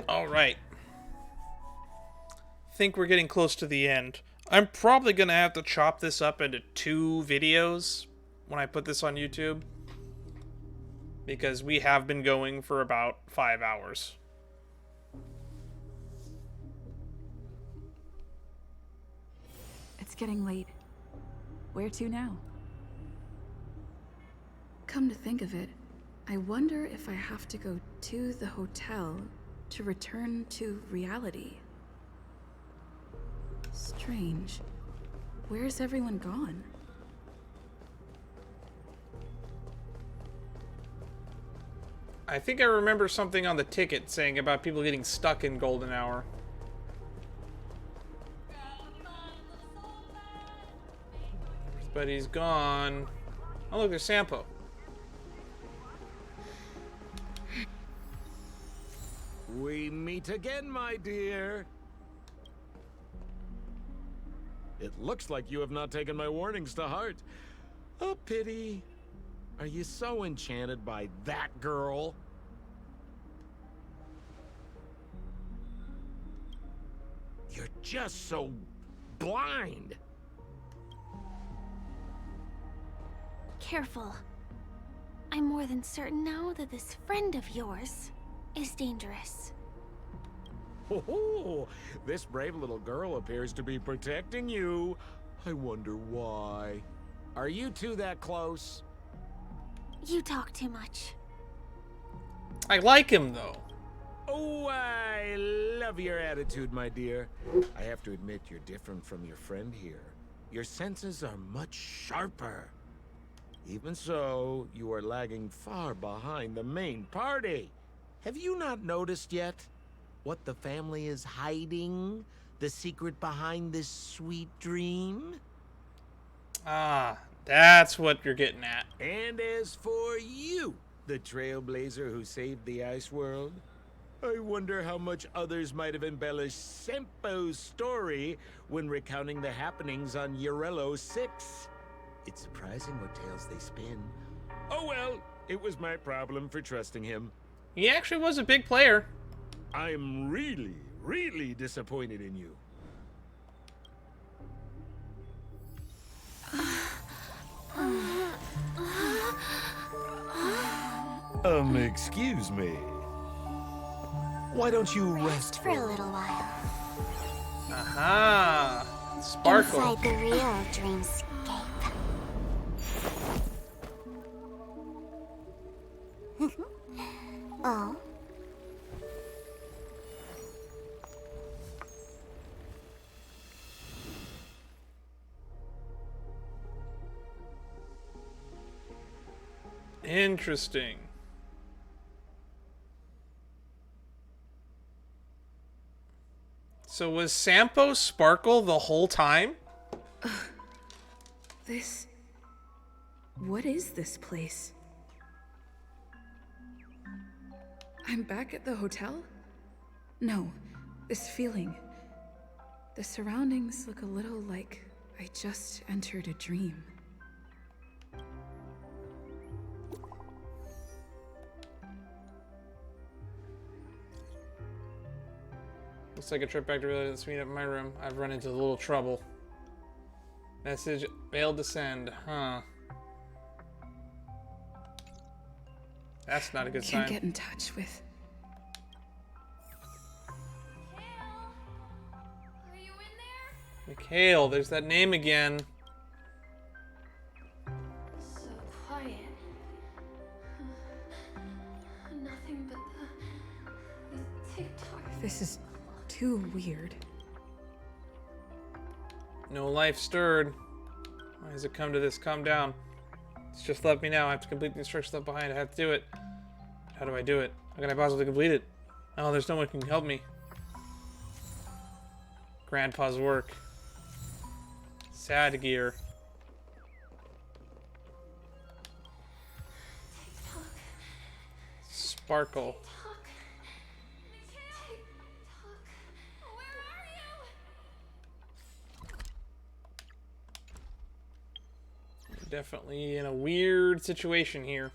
Alright. Think we're getting close to the end. I'm probably going to have to chop this up into 2 videos when I put this on YouTube. Because we have been going for about 5 hours. It's getting late. Where to now? Come to think of it, I wonder if I have to go to the hotel to return to reality. Strange. Where's everyone gone? I think I remember something on the ticket saying about people getting stuck in Golden Hour. But he's gone. Oh, look, there's Sampo. We meet again, my dear. It looks like you have not taken my warnings to heart. A pity. Are you so enchanted by that girl? You're just so blind. Careful. I'm more than certain now that this friend of yours is dangerous. Oh, this brave little girl appears to be protecting you. I wonder why. Are you two that close? You talk too much. I like him, though. Oh, I love your attitude, my dear. I have to admit you're different from your friend here. Your senses are much sharper. Even so, you are lagging far behind the main party. Have you not noticed yet what the family is hiding? The secret behind this sweet dream? Ah, that's what you're getting at. And as for you, the trailblazer who saved the ice world, I wonder how much others might have embellished Sempo's story when recounting the happenings on Eurello 6. It's surprising what tales they spin. Oh well, it was my problem for trusting him. He actually was a big player. I'm really, really disappointed in you. Excuse me. Why don't you rest For a little while. Aha! Sparkle. Inside the real dreamscape. Oh? Interesting. So was Sampo Sparkle the whole time? This... What is this place? I'm back at the hotel? No, this feeling. The surroundings look a little like I just entered a dream. Looks like a trip back to reality. Let's meet up in my room. I've run into a little trouble. Message failed to send. Huh. That's not a good Can't sign. get in touch with... Are you in there? Mikhail, there's that name again. So quiet. Nothing but the TikTok. This is too weird. No life stirred. Why has it come to this? Calm down. It's just left me now. I have to complete the instructions left behind. I have to do it. How do I do it? How can I possibly complete it? Oh, there's no one who can help me. Grandpa's work. Sad gear. TikTok. Sparkle. TikTok. Where are you? We're definitely in a weird situation here.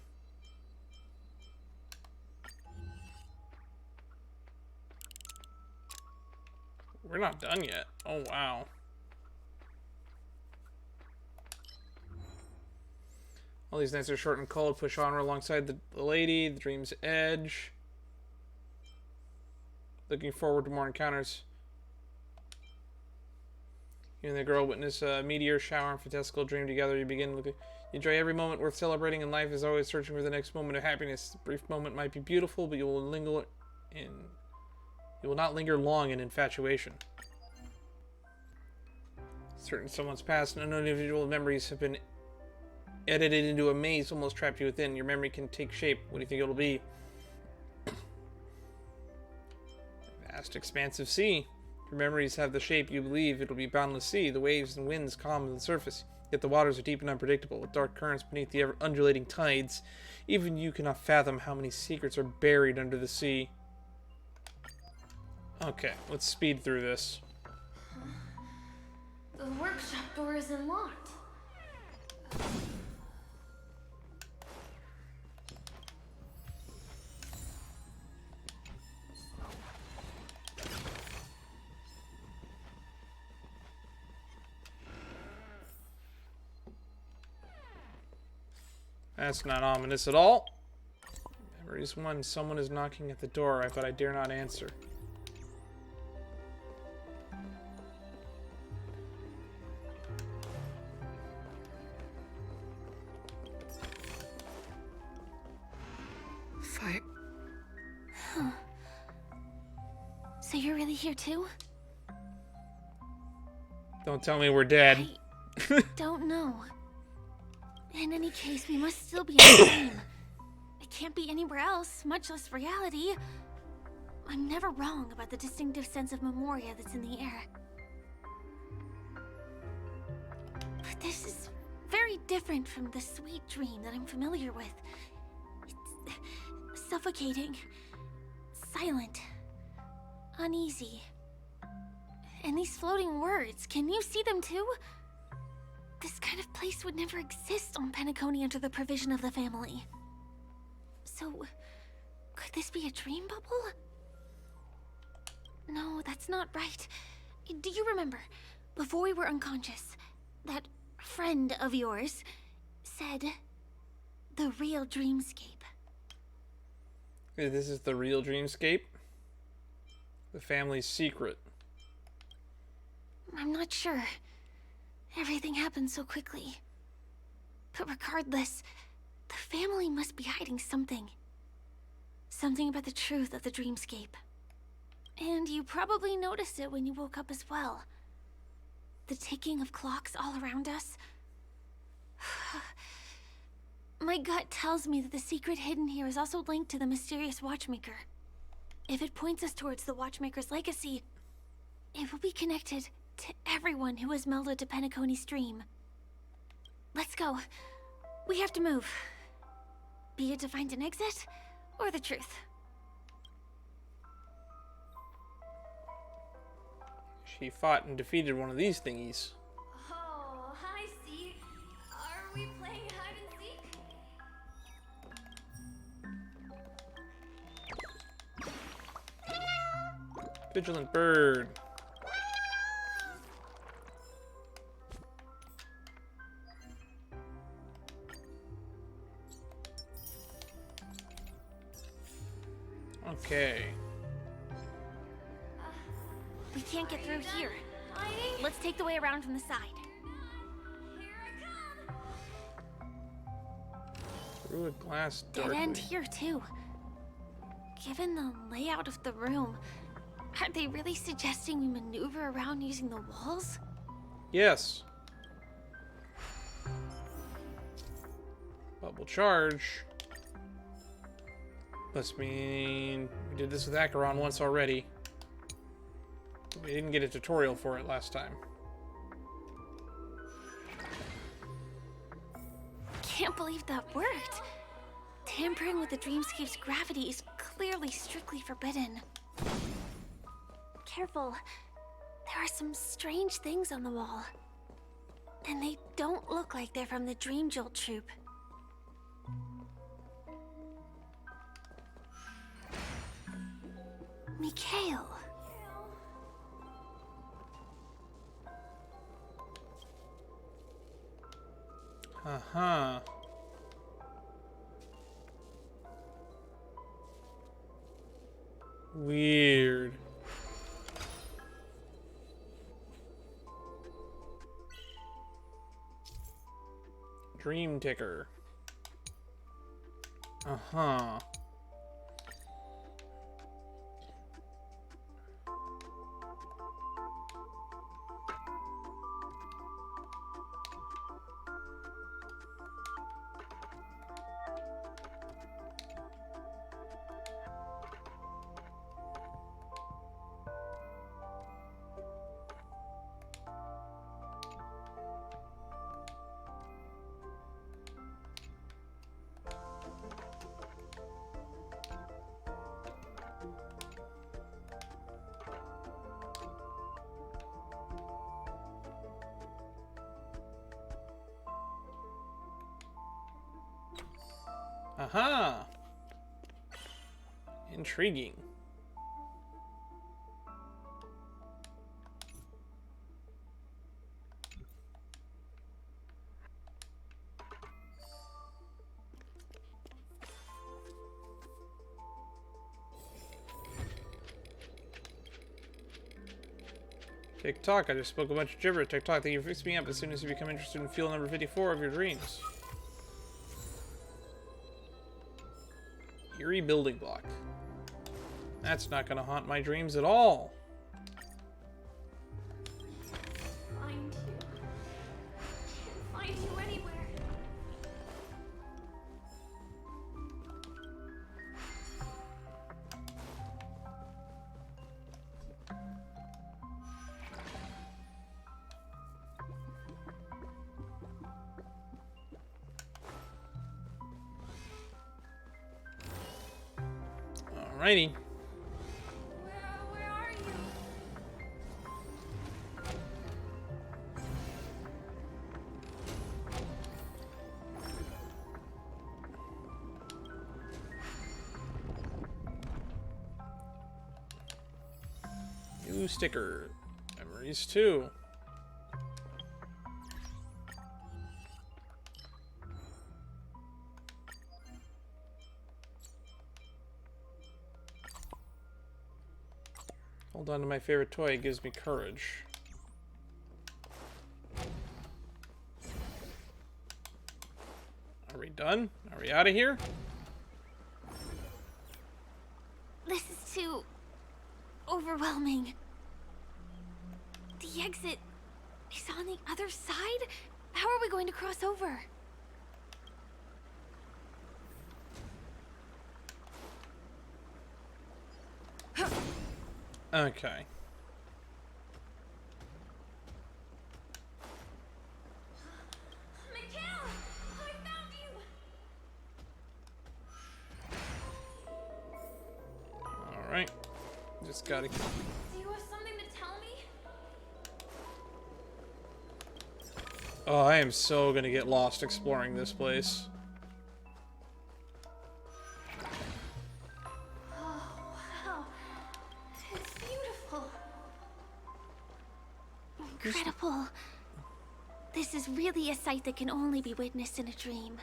We're not done yet. Oh, wow. All these nights are short and cold. Push onward alongside the lady, the dream's edge. Looking forward to more encounters. You and the girl witness a meteor shower and fantastical dream together. You begin looking. You enjoy every moment worth celebrating, and life is always searching for the next moment of happiness. The brief moment might be beautiful, but you will not linger long in infatuation. Certain someone's past and unknown individual memories have been edited into a maze almost trapped you within. Your memory can take shape. What do you think it'll be? Vast expansive sea. Your memories have the shape you believe it'll be boundless sea. The waves and winds calm on the surface, yet the waters are deep and unpredictable, with dark currents beneath the ever-undulating tides. Even you cannot fathom how many secrets are buried under the sea. Okay, let's speed through this. The workshop door isn't locked. That's not ominous at all. Memories 1. Someone is knocking at the door, but I dare not answer. Fire. Huh. So you're really here too? Don't tell me we're dead. I don't know. In any case, we must still be in the dream. It can't be anywhere else, much less reality. I'm never wrong about the distinctive sense of memoria that's in the air. But this is very different from the sweet dream that I'm familiar with. It's suffocating, silent, uneasy. And these floating words, can you see them too? This kind of place would never exist on Penacony under the provision of the family. So, could this be a dream bubble? No, that's not right. Do you remember, before we were unconscious, that friend of yours said the real dreamscape? This is the real dreamscape? The family's secret. I'm not sure. Everything happened so quickly. But regardless, the family must be hiding something. Something about the truth of the dreamscape. And you probably noticed it when you woke up as well. The ticking of clocks all around us. My gut tells me that the secret hidden here is also linked to the mysterious Watchmaker. If it points us towards the Watchmaker's legacy, it will be connected to everyone who has melded to Penacony's dream. Let's go. We have to move. Be it to find an exit, or the truth. She fought and defeated one of these thingies. Oh, hi, Steve. Are we playing hide and seek? Vigilant bird. Okay. We can't get through here. Let's take the way around from the side. Through a glass Dead end doorway. here, too. Given the layout of the room, are they really suggesting we maneuver around using the walls? Yes. Bubble charge. Must mean we did this with Acheron once already. We didn't get a tutorial for it last time. Can't believe that worked. Tampering with the dreamscape's gravity is clearly strictly forbidden. Careful. There are some strange things on the wall. And they don't look like they're from the Dream Jolt troupe. Mikhail. Uh-huh. Weird. Dream ticker. Uh-huh. Aha! Intriguing. TikTok, I just spoke a bunch of gibberish. TikTok, thank you for fixing me up as soon as you become interested in field number 54 of your dreams. Eerie building block. That's not gonna haunt my dreams at all. Find you. Find you anywhere. Alrighty. Where are you? New sticker. Memories too. Hold on to my favorite toy, it gives me courage. Are we done? Are we out of here? This is too overwhelming. The exit is on the other side? How are we going to cross over? Okay. Mikhail! I found you! Alright. Just gotta... Do you have something to tell me? Oh, I am so gonna get lost exploring this place. Oh, wow. It's beautiful. Incredible. This is really a sight that can only be witnessed in a dream.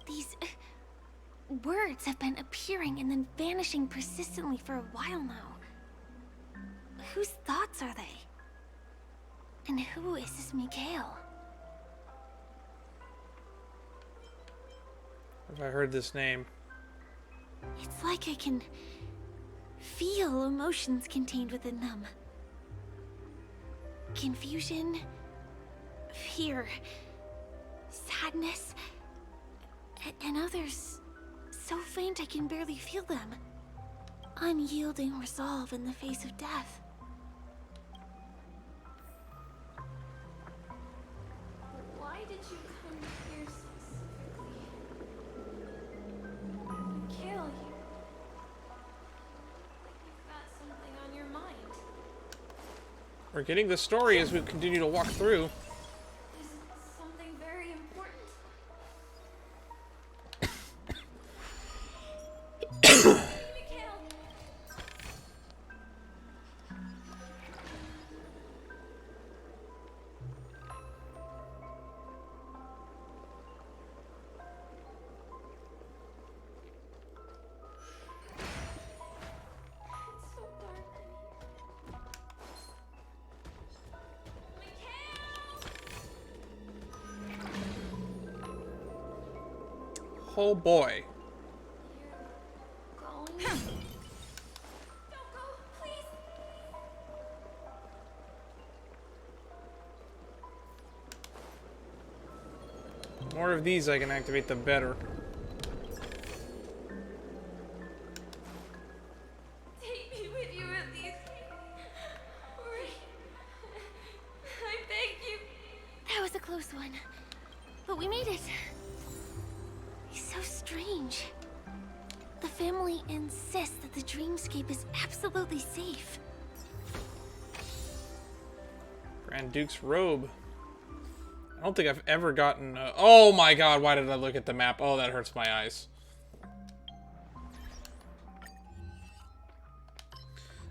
These words have been appearing and then vanishing persistently for a while now. Whose thoughts are they? And who is this Mikhail? Have I heard this name? It's like I can feel emotions contained within them. Confusion, fear, sadness, and others so faint I can barely feel them. Unyielding resolve in the face of death. Why did you come here specifically? Mikhail, you've got something on your mind. We're getting the story as we continue to walk through. Is it something very important? Mikhail! Oh boy. Going. Don't go, please. The more of these I can activate, the better. Take me with you at least. Hurry. I beg you. That was a close one. But we made it. It's so strange. The family insists that the dreamscape is absolutely safe. Grand Duke's robe. I don't think I've ever gotten... oh my god, why did I look at the map? Oh, that hurts my eyes.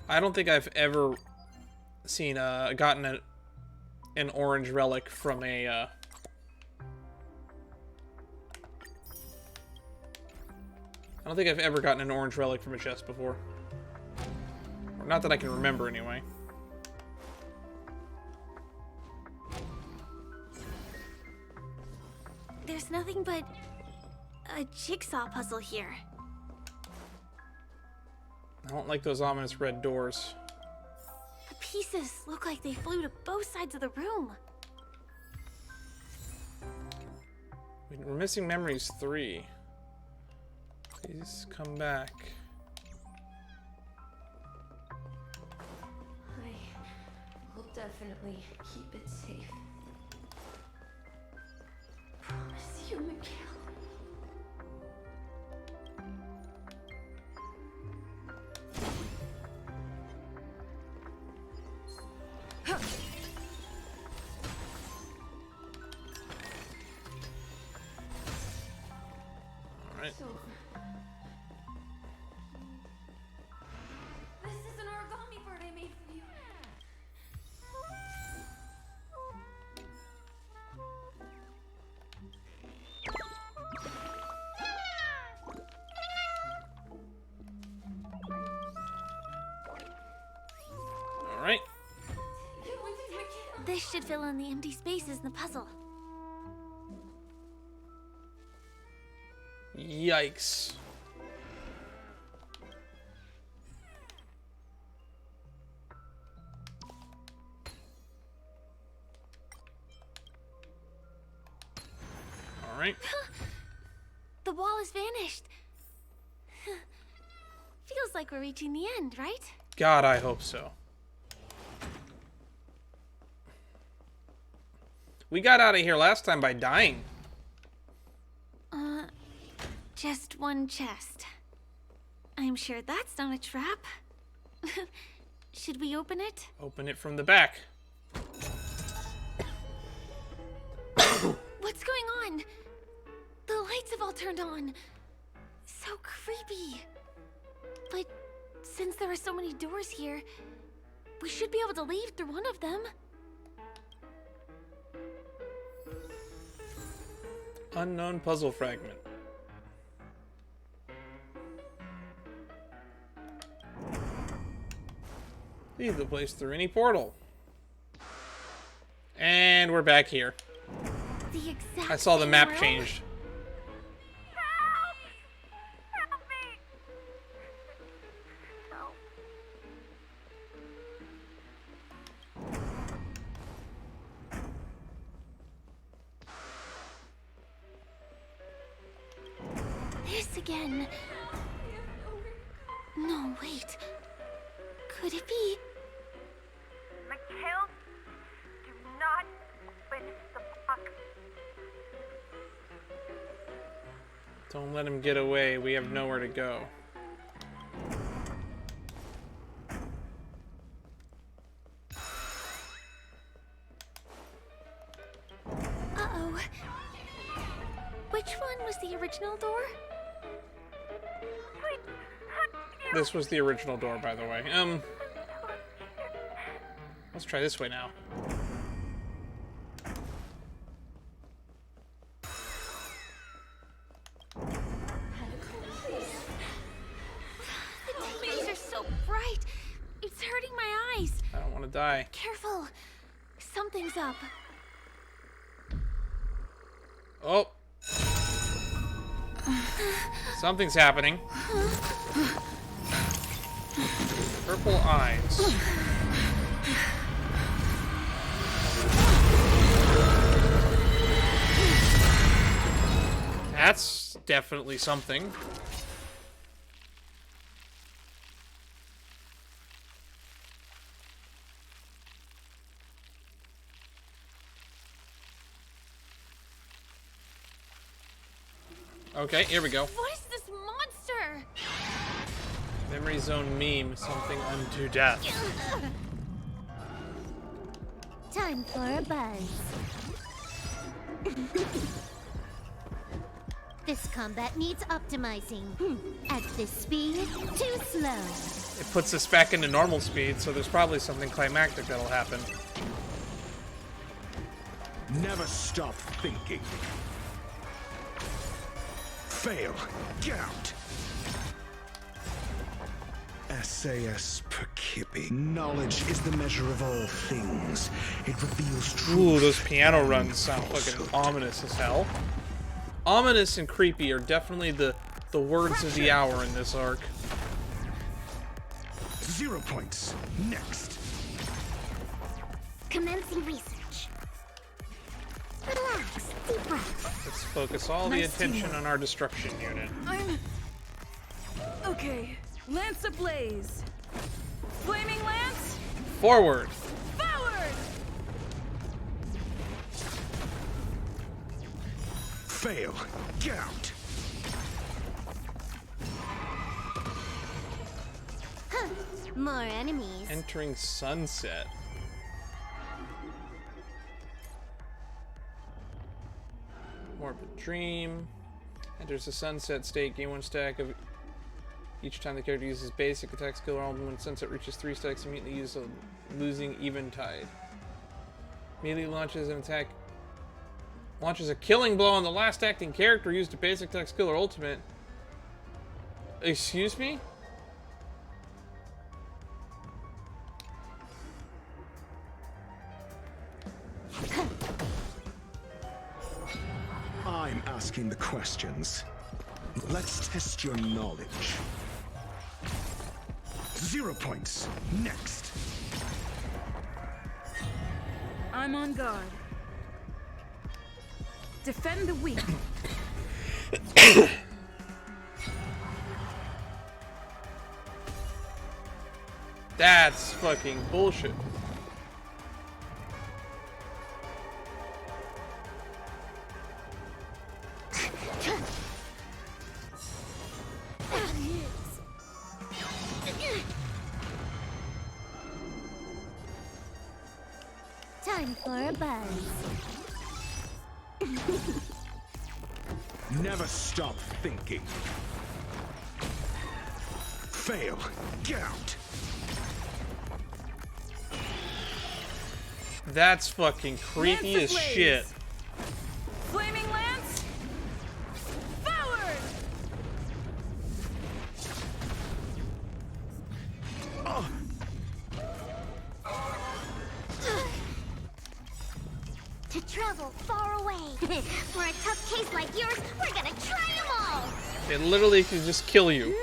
I don't think I've ever seen, gotten an orange relic from a, I don't think I've ever gotten an orange relic from a chest before. Or not that I can remember, anyway. There's nothing but a jigsaw puzzle here. I don't like those ominous red doors. The pieces look like they flew to both sides of the room. We're missing memories 3. Please come back. I will definitely keep it safe. Promise you, Mikhail. Alright. So, This is an origami bird I made for you. Alright. This should fill in the empty spaces in the puzzle. Yikes. Alright. The wall has vanished. Feels like we're reaching the end, right? God, I hope so. We got out of here last time by dying. Just one chest. I'm sure that's not a trap. Should we open it? Open it from the back. What's going on? The lights have all turned on. So creepy. But since there are so many doors here, we should be able to leave through one of them. Unknown puzzle fragment. Leave the place through any portal. And we're back here. The exact I saw the same map room. changed. Help! Help me! Help. This again. No, wait. Could it be? Mikhail, do not open the box. Don't let him get away. We have nowhere to go. Uh-oh. Which one was the original door? This was the original door, by the way. Let's try this way now. The details are so bright. It's hurting my eyes. I don't want to die. Careful. Something's up. Oh, Something's happening. Purple eyes. That's definitely something. Okay, here we go. What is this monster? Memory zone meme, something unto death. Time for a buzz. This combat needs optimizing. At this speed, too slow. It puts us back into normal speed, so there's probably something climactic that'll happen. Never stop thinking. Fail. Get out. SAS Percipi. Knowledge is the measure of all things. It reveals truth. Ooh, those piano runs sound fucking ominous as hell. Ominous and creepy are definitely the words of the hour in this arc. 0 points. Next. Commencing research. Relax. Deep breath. Let's focus all the attention on our destruction unit. Okay. Lance ablaze. Flaming lance. Forward. Forward. Fail. Get out. More enemies. Entering sunset. More of a dream. Enters the sunset state. Gain 1 stack of each time the character uses basic attack skill or when sunset reaches 3 stacks, immediately use a losing eventide. Immediately launches an attack. Launches a killing blow on the last acting character used a basic attack skill or ultimate. Excuse me? I'm asking the questions. Let's test your knowledge. 0 points. Next. I'm on guard. Defend the weak. That's fucking bullshit. Time for a buzz. Never stop thinking. Fail. Get out. That's fucking creepy Lance as ablaze. shit. Flaming lance. Forward. To travel far away. For a tough case like yours, we're gonna try them all. It literally can just kill you.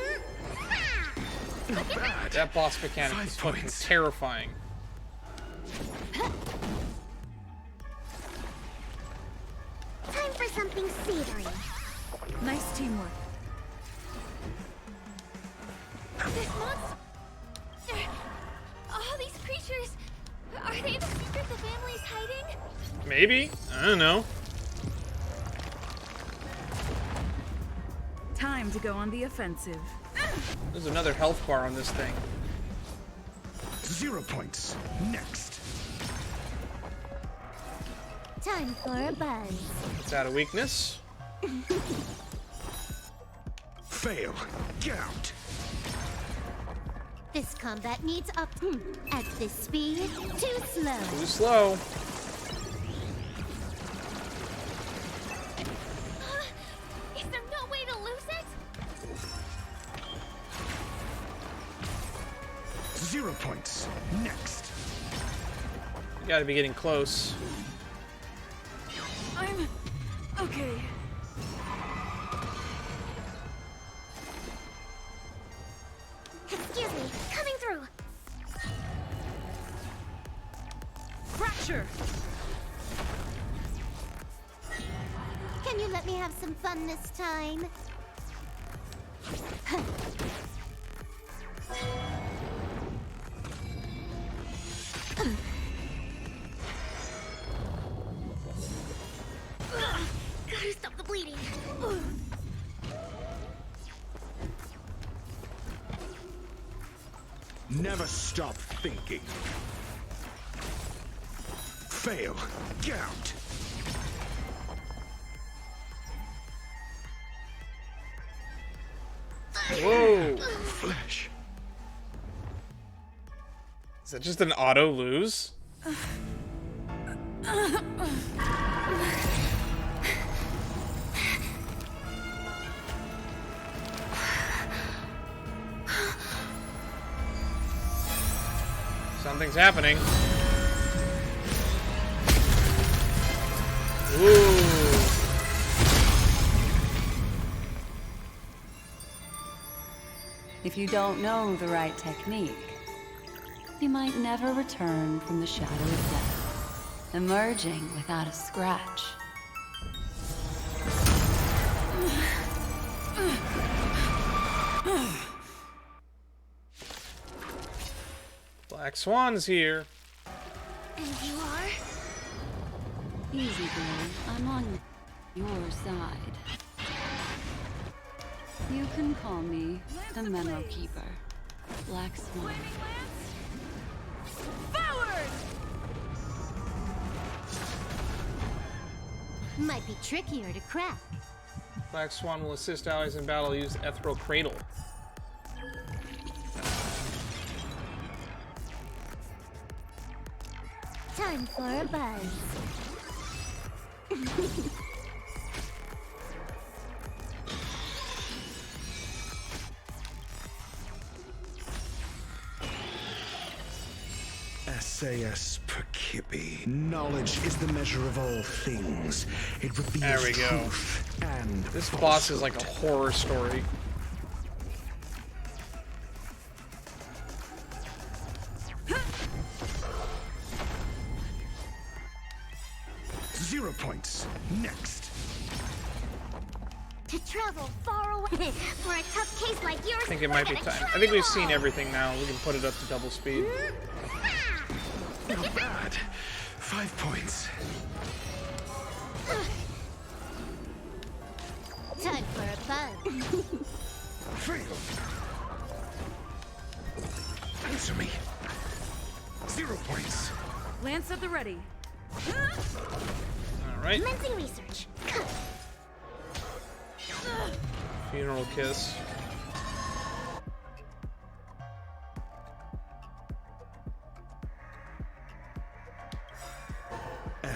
Not bad. That boss mechanic 5 is fucking points. terrifying. Time for something savory. Nice teamwork. This monster... All these creatures... Are they the secret the family's hiding? Maybe? I don't know. Time to go on the offensive. There's another health bar on this thing. 0 points. Next. Time for a buzz. It's out of weakness. Fail. Get out. This combat needs up at this speed. Too slow. Too slow. Is there no way to lose it? 0 points. Next. You gotta be getting close. I'm okay. Coming through. Fracture! Can you let me have some fun this time? Gotta stop the bleeding. Never stop thinking. Fail. Get out. Whoa! Flesh. Is that just an auto lose? Something's happening. Ooh. If you don't know the right technique, you might never return from the shadow of death, emerging without a scratch. Black Swan's here. And you are? Easy, girl. I'm on your side. You can call me the Memo Keeper, Black Swan. Forward! Might be trickier to crack. Black Swan will assist allies in battle. Use Ethereal Cradle. Time for a buzz. SAS Percipi. Knowledge is the measure of all things. It reveals There we go. truth and This boss is like a horror story. .0 points. Next. To travel far away for a tough case like yours. I think it might be time. I think we've seen everything now. We can put it up to double speed. Not bad. 5 points. Time for a buzz. Fail. Answer me. 0 points. Lance at the ready. All right. Commencing research. Funeral kiss.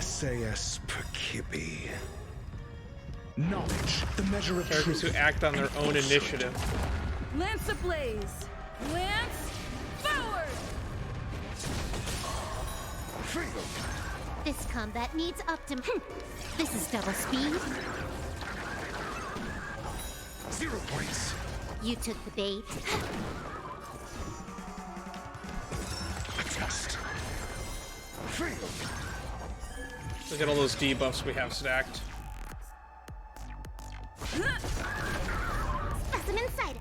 SAS Percipi. Knowledge, the measure of Characters truth. who act on their own Falsehood. initiative. Lance ablaze! Lance forward! Fail. This combat needs This is double speed. 0 points. You took the bait. Adjust. Fail. Look at all those debuffs we have stacked. Specimen sighted.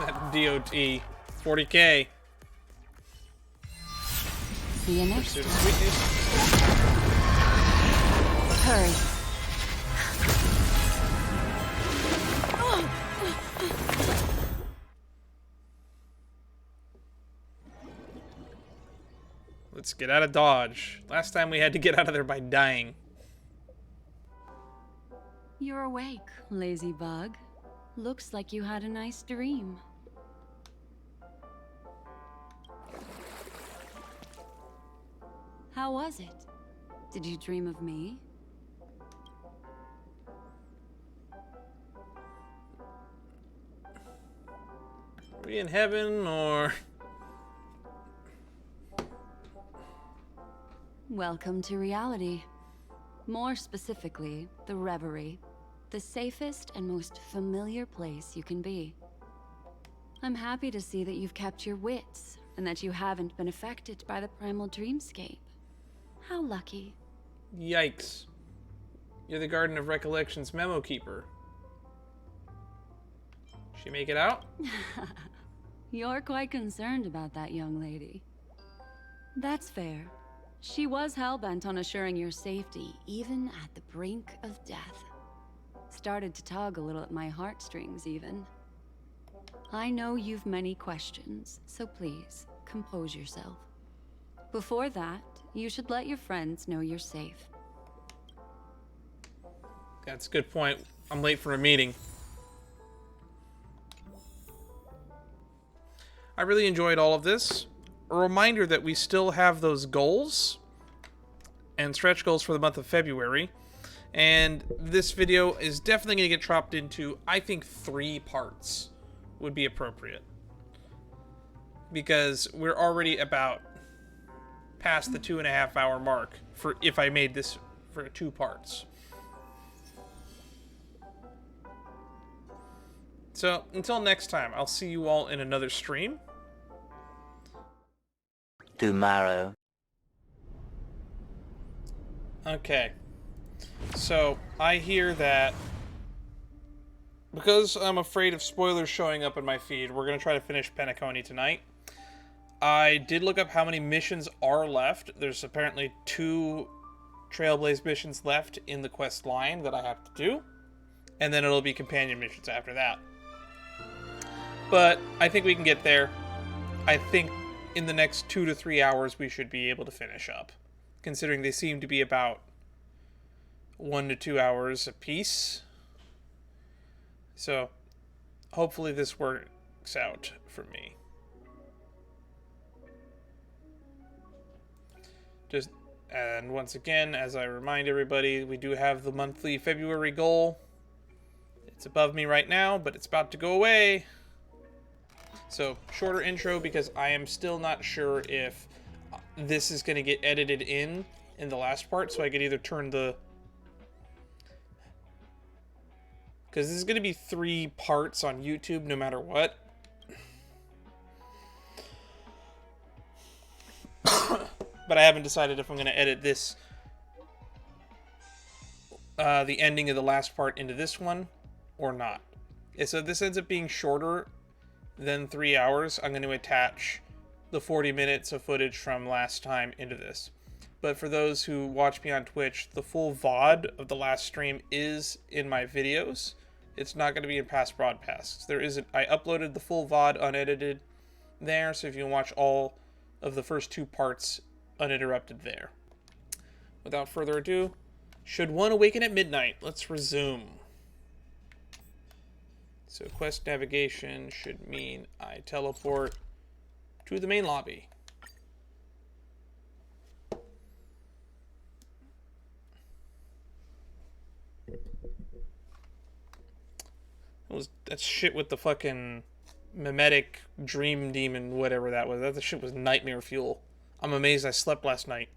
That DOT. 40k. The Pursuit next of sweetness. hurry. Let's get out of Dodge. Last time we had to get out of there by dying. You're awake, lazy bug. Looks like you had a nice dream. How was it? Did you dream of me? Are we in heaven or... Welcome to reality. More specifically, the Reverie. The safest and most familiar place you can be. I'm happy to see that you've kept your wits, and that you haven't been affected by the primal dreamscape. How lucky. Yikes. You're the Garden of Recollection's memo keeper. She make it out? You're quite concerned about that young lady. That's fair. She was hell-bent on assuring your safety, even at the brink of death. Started to tug a little at my heartstrings, even. I know you've many questions, so please, compose yourself. Before that, you should let your friends know you're safe. That's a good point. I'm late for a meeting. I really enjoyed all of this. A reminder that we still have those goals and stretch goals for the month of February. And this video is definitely going to get chopped into, I think, 3 parts would be appropriate. Because we're already about past the 2.5 hour mark for if I made this for 2 parts. So, until next time, I'll see you all in another stream. Tomorrow. Okay. So, I hear that because I'm afraid of spoilers showing up in my feed, we're going to try to finish Penacony tonight. I did look up how many missions are left. There's apparently 2 Trailblaze missions left in the quest line that I have to do. And then it'll be companion missions after that. But I think we can get there. I think in the next 2 to 3 hours we should be able to finish up. Considering they seem to be about 1 to 2 hours apiece. So, hopefully this works out for me. And once again, as I remind everybody, we do have the monthly February goal. It's above me right now, but it's about to go away. So, shorter intro because I am still not sure if this is going to get edited in the last part, so I could either turn the... Because this is going to be 3 parts on YouTube no matter what. But I haven't decided if I'm going to edit this, the ending of the last part into this one, or not. And so this ends up being shorter than 3 hours. I'm going to attach the 40 minutes of footage from last time into this. But for those who watch me on Twitch, the full VOD of the last stream is in my videos. It's not going to be in past broadcasts. I uploaded the full VOD unedited there, so if you can watch all of the first 2 parts uninterrupted there. Without further ado, should one awaken at midnight? Let's resume. So quest navigation should mean I teleport to the main lobby. That shit with the fucking mimetic dream demon, whatever that was. That shit was nightmare fuel. I'm amazed I slept last night.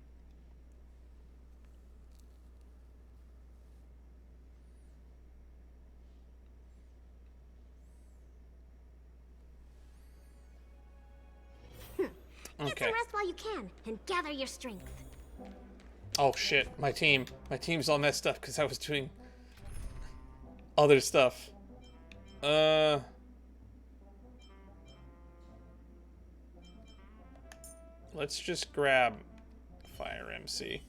Get some rest while you can, and gather your strength. Oh shit, my team's all messed up because I was doing other stuff. Let's just grab Fire MC.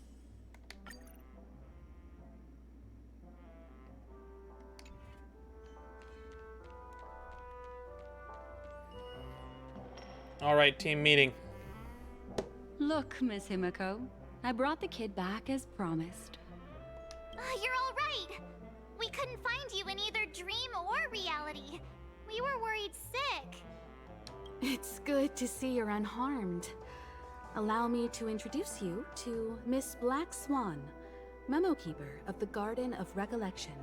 All right, team meeting. Look, Miss Himiko, I brought the kid back as promised. You're all right. We couldn't find you in either dream or reality. We were worried sick. It's good to see you're unharmed. Allow me to introduce you to Miss Black Swan, Memo Keeper of the Garden of Recollection.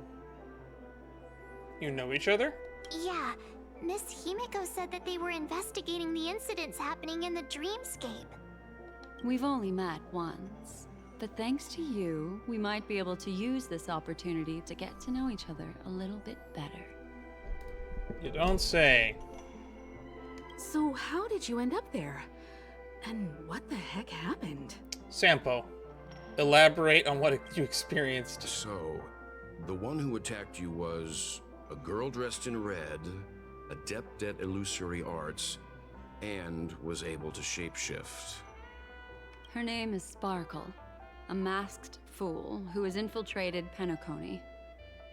You know each other? Yeah, Miss Himiko said that they were investigating the incidents happening in the dreamscape. We've only met once, but thanks to you, we might be able to use this opportunity to get to know each other a little bit better. You don't say. how did you end up there? And what the heck happened? Sampo, elaborate on what you experienced. So, the one who attacked you was a girl dressed in red, adept at illusory arts, and was able to shapeshift. Her name is Sparkle, a masked fool who has infiltrated Penacony.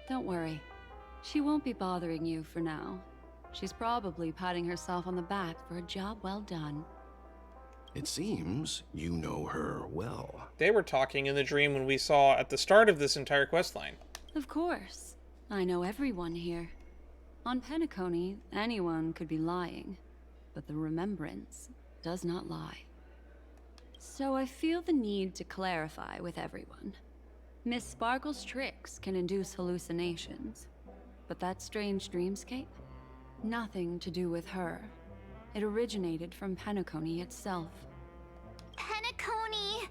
Don't worry, she won't be bothering you for now. She's probably patting herself on the back for a job well done. It seems you know her well. They were talking in the dream when we saw at the start of this entire questline. Of course. I know everyone here. On Penacony, anyone could be lying, but the remembrance does not lie. So I feel the need to clarify with everyone. Miss Sparkle's tricks can induce hallucinations, but that strange dreamscape? Nothing to do with her. It originated from Penacony itself. Penacony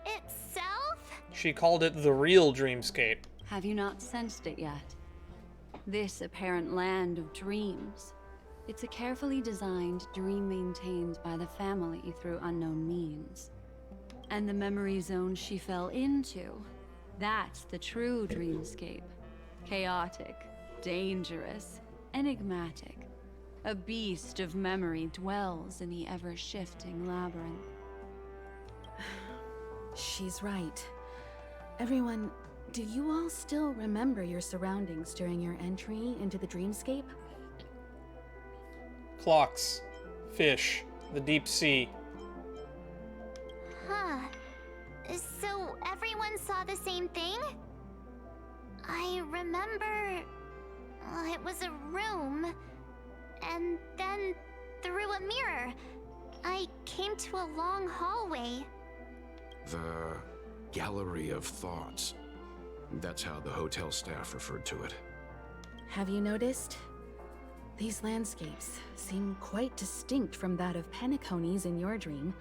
itself? She called it the real dreamscape. Have you not sensed it yet? This apparent land of dreams. It's a carefully designed dream maintained by the family through unknown means. And the memory zone she fell into, that's the true dreamscape. Chaotic, dangerous, enigmatic. A beast of memory dwells in the ever-shifting labyrinth. She's right. Everyone, do you all still remember your surroundings during your entry into the dreamscape? Clocks, fish, the deep sea. Huh. So everyone saw the same thing? I remember... it was a room. And then, through a mirror, I came to a long hallway. The Gallery of Thoughts. That's how the hotel staff referred to it. Have you noticed? These landscapes seem quite distinct from that of Penacony's in your dream,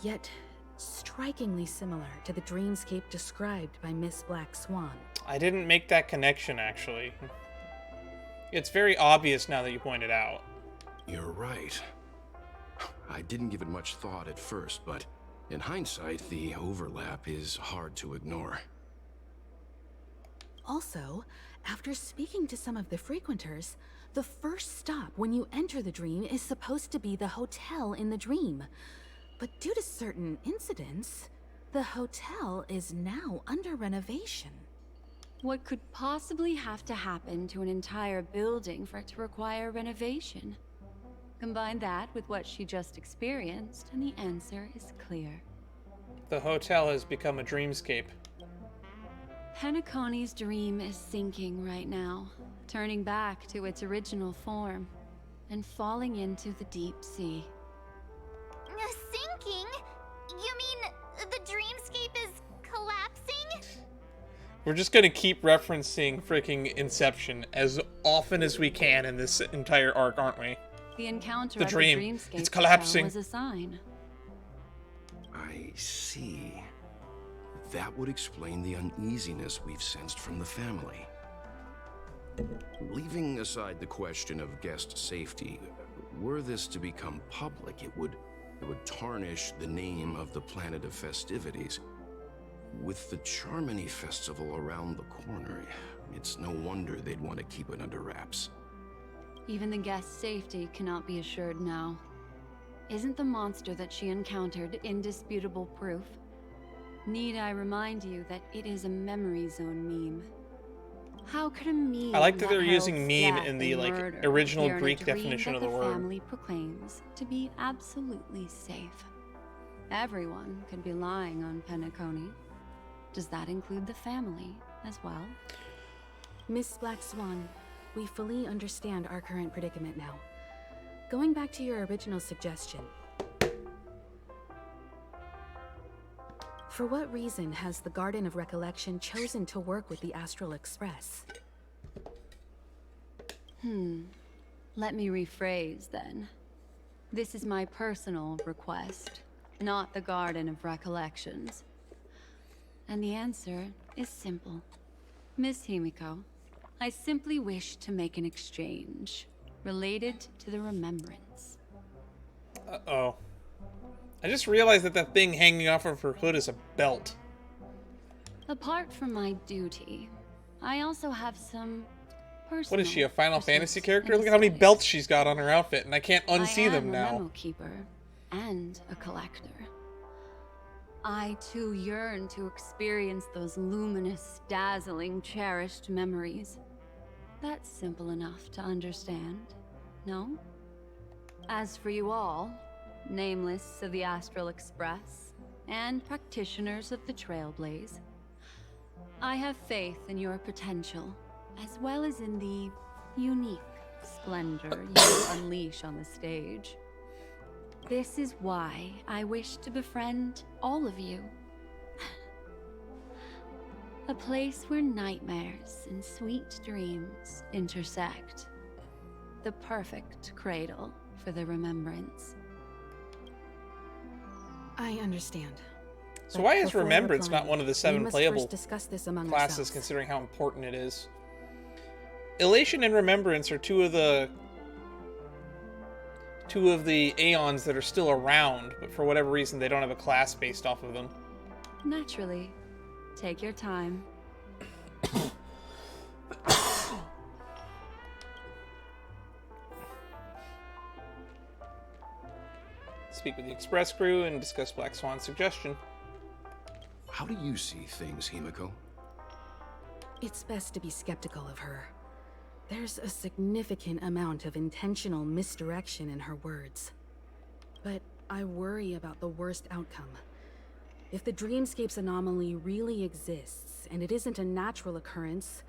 yet strikingly similar to the dreamscape described by Miss Black Swan. I didn't make that connection, actually. It's very obvious now that you point it out. You're right. I didn't give it much thought at first, but in hindsight, the overlap is hard to ignore. Also, after speaking to some of the frequenters, the first stop when you enter the dream is supposed to be the hotel in the dream. But due to certain incidents, the hotel is now under renovation. What could possibly have to happen to an entire building for it to require renovation? Combine that with what she just experienced, and the answer is clear. The hotel has become a dreamscape. Penacony's dream is sinking right now, turning back to its original form, and falling into the deep sea. Sinking? You mean the dreamscape is collapsing? We're just gonna keep referencing freaking Inception as often as we can in this entire arc, aren't we? The encounter The at dream. the dreamscape It's collapsing. was a sign. I see. That would explain the uneasiness we've sensed from the family. Leaving aside the question of guest safety, were this to become public, it would tarnish the name of the planet of festivities. With the Charmony Festival around the corner, it's no wonder they'd want to keep it under wraps. Even the guest's safety cannot be assured now. Isn't the monster that she encountered indisputable proof? Need I remind you that it is a memory zone meme? How could a meme I like that they're heralds using meme death in the and like murder original appear in a Greek dream definition that of the word. family proclaims to be absolutely safe? Everyone could be lying on Penacony. Does that include the family as well? Miss Black Swan, we fully understand our current predicament now. Going back to your original suggestion, for what reason has the Garden of Recollection chosen to work with the Astral Express? Let me rephrase then. This is my personal request, not the Garden of Recollections. And the answer is simple. Miss Himiko, I simply wish to make an exchange related to the remembrance. Uh-oh. I just realized that that thing hanging off of her hood is a belt. Apart from my duty, I also have some personal. What is she, a Final Fantasy pursuits character? and Look at how many studies. belts she's got on her outfit, and I can't unsee I am them a now. memo keeper and a collector. I too yearn to experience those luminous, dazzling, cherished memories. That's simple enough to understand, no? As for you all, nameless of the Astral Express, and practitioners of the Trailblaze, I have faith in your potential, as well as in the unique splendor you unleash on the stage. This is why I wish to befriend all of you. A place where nightmares and sweet dreams intersect. The perfect cradle for the remembrance. I understand. So But why is before Remembrance replying, not one of the we 7 must playable first discuss this among classes, ourselves. considering how important it is? Elation and Remembrance are two of the Aeons that are still around, but for whatever reason they don't have a class based off of them. Naturally. Take your time. Speak with the Express crew and discuss Black Swan's suggestion. How do you see things, Himiko? It's best to be skeptical of her. There's a significant amount of intentional misdirection in her words. But I worry about the worst outcome. If the dreamscape's anomaly really exists, and it isn't a natural occurrence,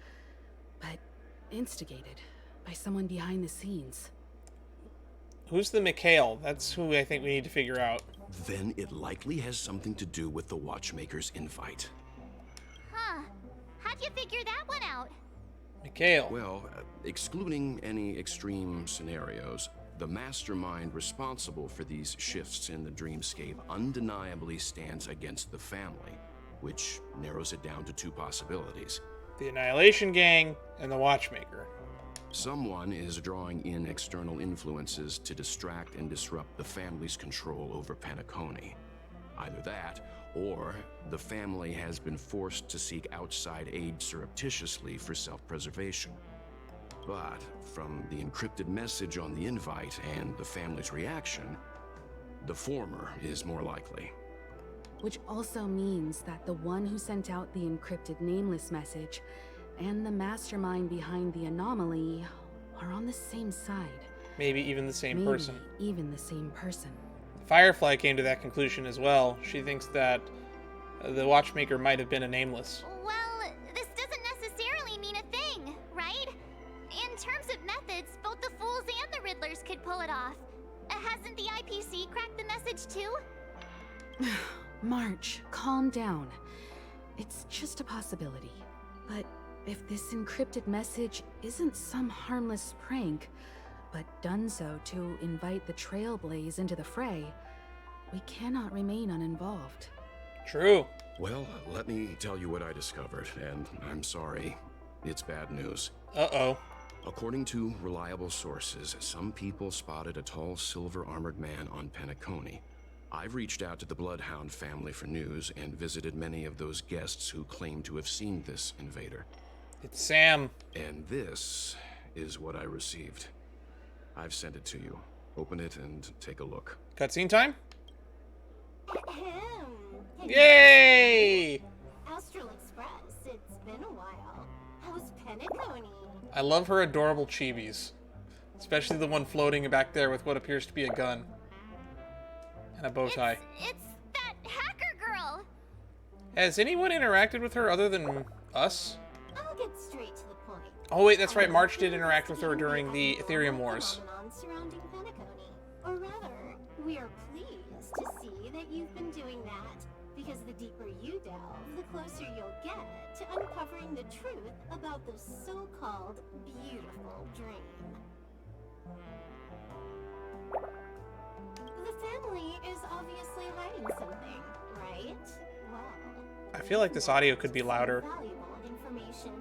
but instigated by someone behind the scenes. Who's the Mikhail? That's who I think we need to figure out. Then it likely has something to do with the Watchmaker's invite. Huh. How'd you figure that one out? Mikhail. Well, excluding any extreme scenarios, the mastermind responsible for these shifts in the dreamscape undeniably stands against the family, which narrows it down to 2 possibilities. The Annihilation Gang and the Watchmaker. Someone is drawing in external influences to distract and disrupt the family's control over Penacony. Either that, or the family has been forced to seek outside aid surreptitiously for self-preservation. But from the encrypted message on the invite and the family's reaction, the former is more likely. Which also means that the one who sent out the encrypted nameless message and the mastermind behind the anomaly are on the same side. Maybe even the same Maybe person. even the same person. Firefly came to that conclusion as well. She thinks that the Watchmaker might have been a Nameless. Well, this doesn't necessarily mean a thing, right? In terms of methods, both the Fools and the Riddlers could pull it off. Hasn't the IPC cracked the message too? March, calm down. It's just a possibility. But if this encrypted message isn't some harmless prank, but done so to invite the Trailblaze into the fray, we cannot remain uninvolved. True. Well, let me tell you what I discovered, and I'm sorry, it's bad news. Uh-oh. According to reliable sources, some people spotted a tall silver-armored man on Penacony. I've reached out to the Bloodhound family for news and visited many of those guests who claim to have seen this invader. It's Sam. And this is what I received. I've sent it to you. Open it and take a look. Cutscene time? Ahem. Yay! Astral Express, it's been a while. How's Penacony? I love her adorable chibis. Especially the one floating back there with what appears to be a gun. And a bow tie. It's that hacker girl! Has anyone interacted with her other than us? I'll get straight to the point. Oh wait, that's right, March did interact with her during the Ethereum Wars. Phenomenon surrounding Penacony. Or rather, we are pleased to see that you've been doing that, because the deeper you delve, the closer you'll get to uncovering the truth about the so-called beautiful dream. The family is obviously hiding something, right? Well, I feel like this audio could be louder. valuable information,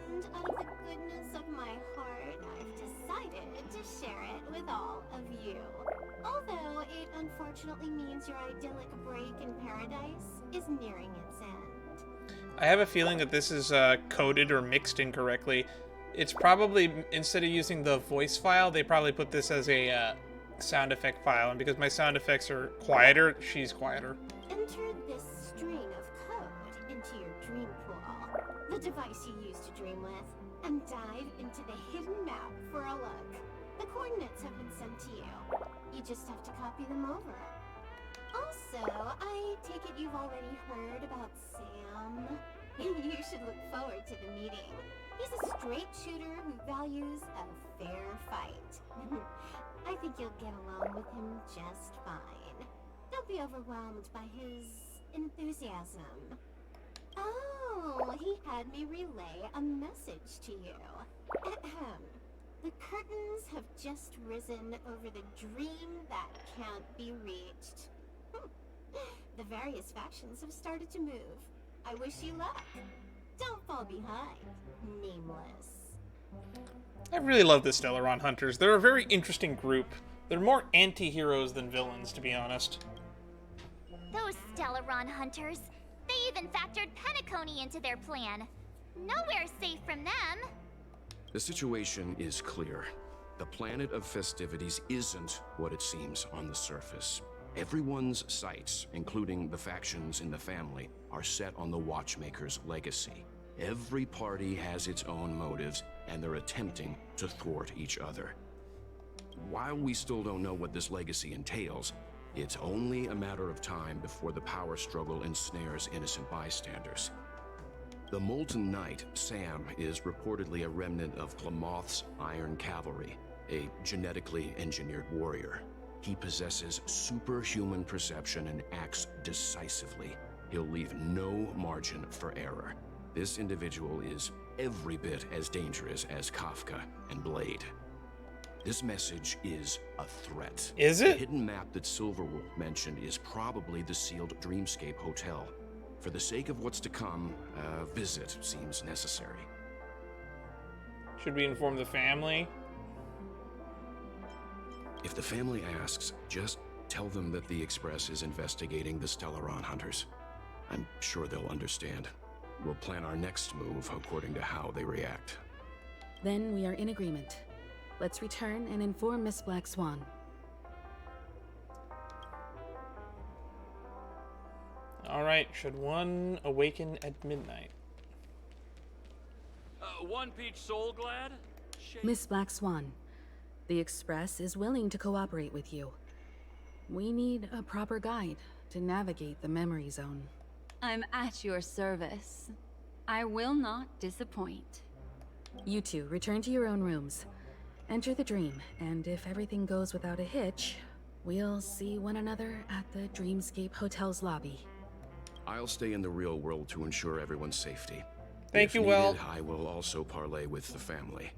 and out of the goodness of my heart, I've decided to share it with all of you. Although unfortunately means your idyllic break in paradise is nearing its end. I have a feeling that this is coded or mixed incorrectly. It's probably, instead of using the voice file, they probably put this as a sound effect file, and because my sound effects are quieter, she's quieter. Enter this string of code into your dream pool, the device you use to dream with, and dive into the hidden map for a look. The coordinates have been sent to you. You just have to copy them over. Also, I take it you've already heard about Sam. You should look forward to the meeting. He's a straight shooter who values a fair fight. I think you'll get along with him just fine. Don't be overwhelmed by his enthusiasm. Oh, he had me relay a message to you. Ahem. The curtains have just risen over the dream that can't be reached. The various factions have started to move. I wish you luck. Don't fall behind, nameless. I really love the Stellaron Hunters. They're a very interesting group. They're more anti-heroes than villains, to be honest. Those Stellaron Hunters. They even factored Penacony into their plan. Nowhere's safe from them. The situation is clear. The planet of festivities isn't what it seems on the surface. Everyone's sights, including the factions in the family, are set on the Watchmaker's legacy. Every party has its own motives, and they're attempting to thwart each other. While we still don't know what this legacy entails, it's only a matter of time before the power struggle ensnares innocent bystanders. The Molten Knight, Sam, is reportedly a remnant of Glamoth's Iron Cavalry, a genetically engineered warrior. He possesses superhuman perception and acts decisively. He'll leave no margin for error. This individual is every bit as dangerous as Kafka and Blade. This message is a threat. Is it? The hidden map that Silverwolf mentioned is probably the sealed Dreamscape Hotel. For the sake of what's to come, a visit seems necessary. Should we inform the family? If the family asks, just tell them that the Express is investigating the Stellaron Hunters. I'm sure they'll understand. We'll plan our next move according to how they react. Then we are in agreement. Let's return and inform Miss Black Swan. Alright, should one awaken at midnight? One Peach Soul Glad? Miss Black Swan, the Express is willing to cooperate with you. We need a proper guide to navigate the memory zone. I'm at your service. I will not disappoint. You two, return to your own rooms. Enter the dream, and if everything goes without a hitch, we'll see one another at the Dreamscape Hotel's lobby. I'll stay in the real world to ensure everyone's safety. Thank you, Will. I will also parley with the family.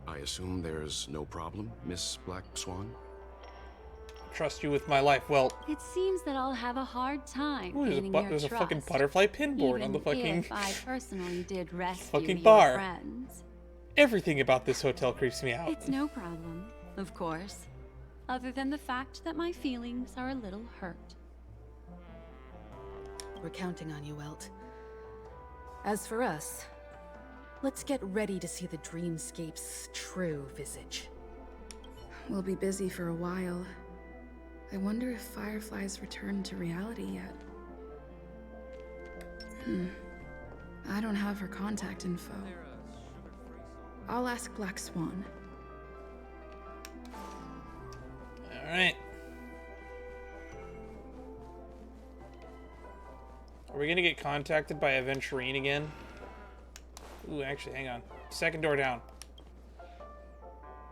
I assume there's no problem, Miss Black Swan? Trust you with my life, Well. It seems that I'll have a hard time Ooh, gaining your there's a trust, fucking butterfly pinboard on the fucking if I personally did rescue fucking your bar. friends. Everything about this hotel creeps me out. It's no problem, of course. Other than the fact that my feelings are a little hurt. We're counting on you, Welt. As for us, let's get ready to see the Dreamscape's true visage. We'll be busy for a while. I wonder if Firefly's returned to reality yet. I don't have her contact info. I'll ask Black Swan. Alright. Are we gonna get contacted by Aventurine again? Ooh, actually, hang on. Second door down.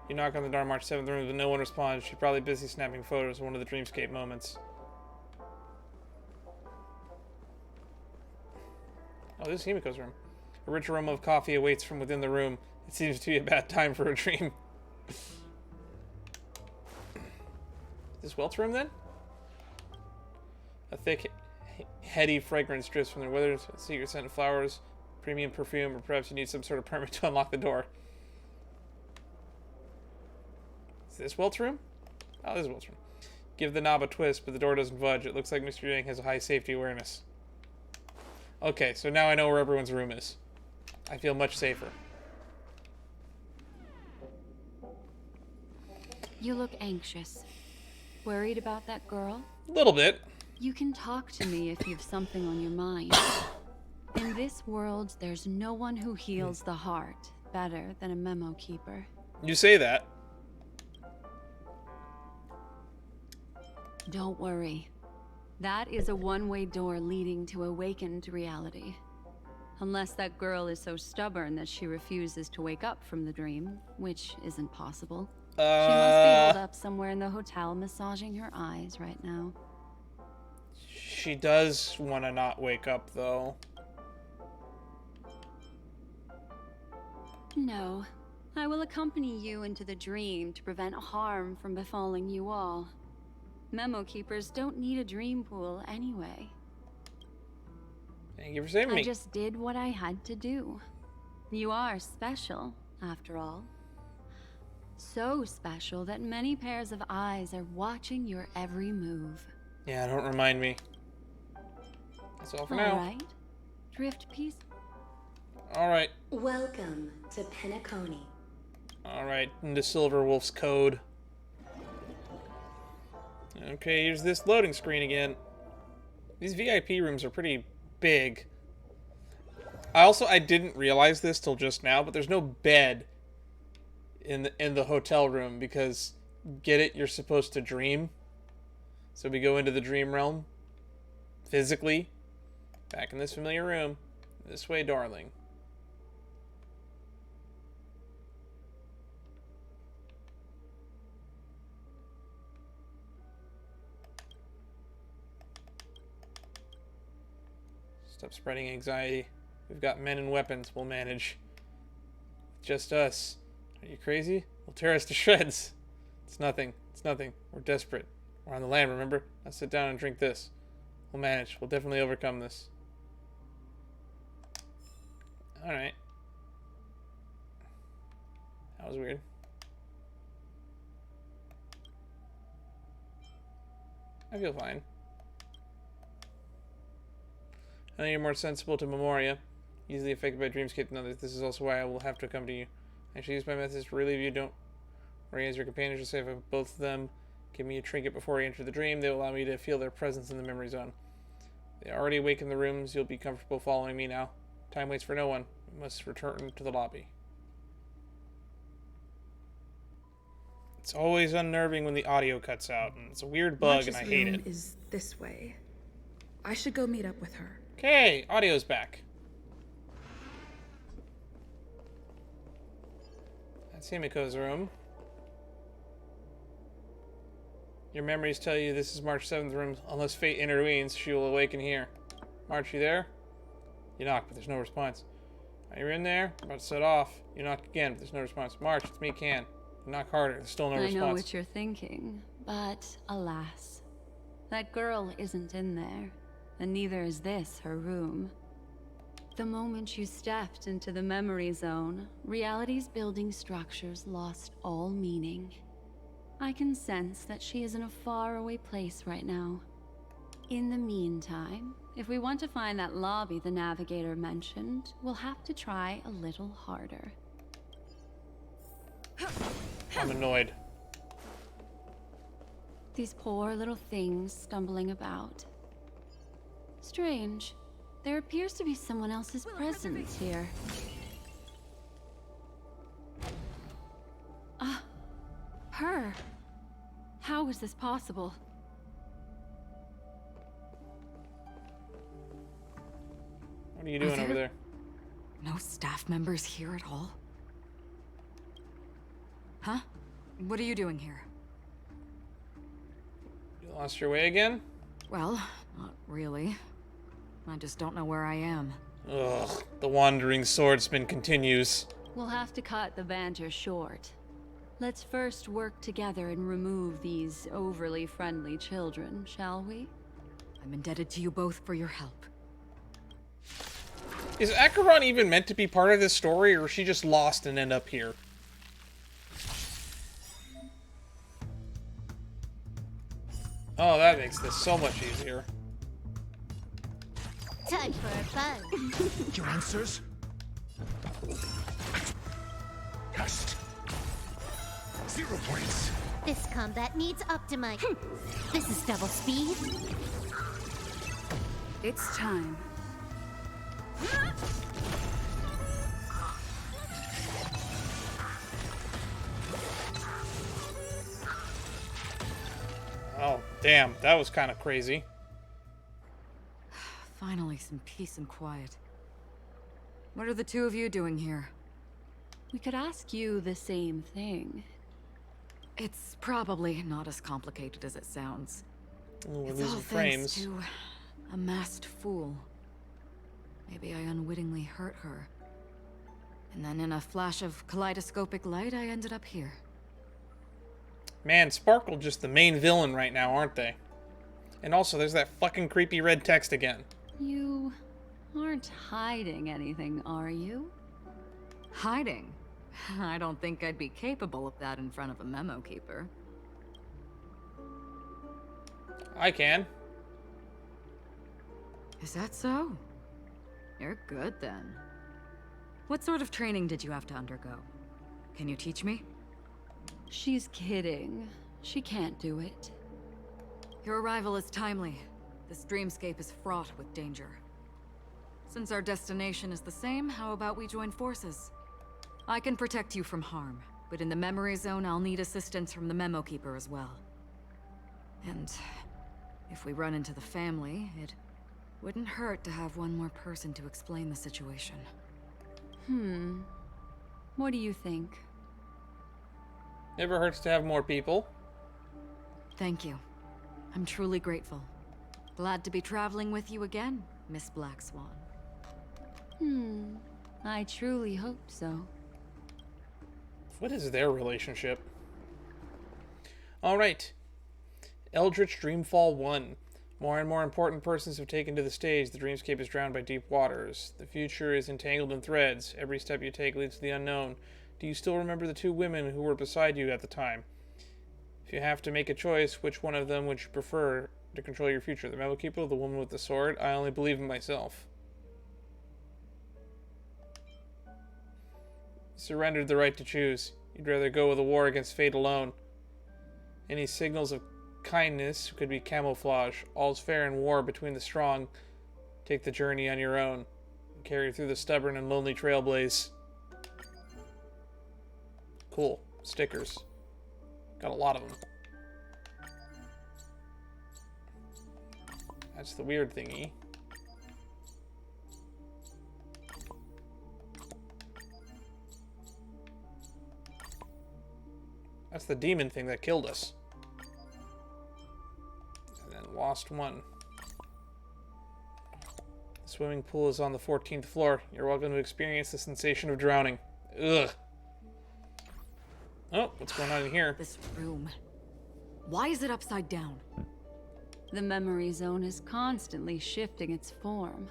You knock on the door, March 7th room, but no one responds. She's probably busy snapping photos of one of the Dreamscape moments. Oh, this is Himiko's room. A rich aroma of coffee awaits from within the room. It seems to be a bad time for a dream. Is this Welt's room, then? A thick, heady fragrance drifts from the withered, secret scent of flowers, premium perfume, or perhaps you need some sort of permit to unlock the door. Is this Welt's room? Oh, this is Welt's room. Give the knob a twist, but the door doesn't budge. It looks like Mr. Yang has a high safety awareness. Okay, so now I know where everyone's room is. I feel much safer. You look anxious. Worried about that girl? A little bit. You can talk to me if you've something on your mind. In this world, there's no one who heals the heart better than a memo keeper. You say that. Don't worry. That is a one-way door leading to awakened reality. Unless that girl is so stubborn that she refuses to wake up from the dream, which isn't possible. She must be holed up somewhere in the hotel massaging her eyes right now. She does want to not wake up, though. No. I will accompany you into the dream to prevent harm from befalling you all. Memo keepers don't need a dream pool anyway. Thank you for saving me. I just did what I had to do. You are special, after all. So special that many pairs of eyes are watching your every move. Yeah, don't remind me. That's all for now. Alright. Drift piece. Alright. Welcome to Penacony. Alright, into Silver Wolf's code. Okay, here's this loading screen again. These VIP rooms are pretty big. I didn't realize this till just now, but there's no bed in the hotel room because, get it, you're supposed to dream. So we go into the dream realm physically. Back in this familiar room. This way, darling. Stop spreading anxiety. We've got men and weapons. We'll manage. Just us. Are you crazy? They'll tear us to shreds. It's nothing. It's nothing. We're desperate. We're on the land, remember? Now sit down and drink this. We'll manage. We'll definitely overcome this. Alright. That was weird. I feel fine. I know you're more sensible to Memoria, easily affected by dreamscape than others. This is also why I will have to accompany you. I should use my methods to relieve you. Don't worry, as your companions are safe. If both of them give me a trinket before I enter the dream, they will allow me to feel their presence in the memory zone. They already awakened the rooms. You'll be comfortable following me now. Time waits for no one. We must return to the lobby. It's always unnerving when the audio cuts out, and it's a weird bug, and I hate it. Is this way. I should go meet up with her. Okay, audio's back. That's Himiko's room. Your memories tell you this is March 7th room. Unless fate intervenes, she will awaken here. March, you there? You knock, but there's no response. Are you in there? I'm about to set off. You knock again, but there's no response. March, it's me, Can. You knock harder. There's still no response. I know what you're thinking, but alas, that girl isn't in there, and neither is this her room. The moment you stepped into the memory zone, reality's building structures lost all meaning. I can sense that she is in a faraway place right now. In the meantime, if we want to find that lobby the navigator mentioned, we'll have to try a little harder. I'm annoyed. These poor little things stumbling about. Strange. There appears to be someone else's presence here. Her. How is this possible? What are you doing over there? No staff members here at all? Huh? What are you doing here? You lost your way again? Well, not really. I just don't know where I am. Ugh, the wandering swordsman continues. We'll have to cut the banter short. Let's first work together and remove these overly friendly children, shall we? I'm indebted to you both for your help. Is Acheron even meant to be part of this story, or is she just lost and end up here? Oh, that makes this so much easier. Time for fun. Your answers? Cast. 0 points. This combat needs optimize. This is double speed. It's time. Oh, damn. That was kind of crazy. Finally, some peace and quiet. What are the two of you doing here? We could ask you the same thing. It's probably not as complicated as it sounds. Ooh, we're It's losing all frames. thanks to a masked fool. Maybe I unwittingly hurt her. And then in a flash of kaleidoscopic light, I ended up here. Man, Sparkle just the main villain right now, aren't they? And also, there's that fucking creepy red text again. You aren't hiding anything, are you? Hiding? I don't think I'd be capable of that in front of a memo keeper. I can. Is that so? You're good then. What sort of training did you have to undergo? Can you teach me? She's kidding. She can't do it. Your arrival is timely. This dreamscape is fraught with danger. Since our destination is the same, how about we join forces? I can protect you from harm, but in the memory zone, I'll need assistance from the memo keeper as well. And if we run into the family, it wouldn't hurt to have one more person to explain the situation. What do you think? Never hurts to have more people. Thank you. I'm truly grateful. Glad to be traveling with you again, Miss Black Swan. I truly hope so. What is their relationship? Alright. Eldritch Dreamfall 1. More and more important persons have taken to the stage. The dreamscape is drowned by deep waters. The future is entangled in threads. Every step you take leads to the unknown. Do you still remember the two women who were beside you at the time? If you have to make a choice, which one of them would you prefer to control your future? The Memo Keeper or the woman with the sword? I only believe in myself. Surrendered the right to choose. You'd rather go with a war against fate alone. Any signals of kindness could be camouflage. All's fair in war between the strong. Take the journey on your own. Carry through the stubborn and lonely trailblaze. Cool. Stickers. Got a lot of them. That's the weird thingy. That's the demon thing that killed us. And then lost one. The swimming pool is on the 14th floor. You're welcome to experience the sensation of drowning. Ugh. Oh, what's going on in here? This room. Why is it upside down? The memory zone is constantly shifting its form.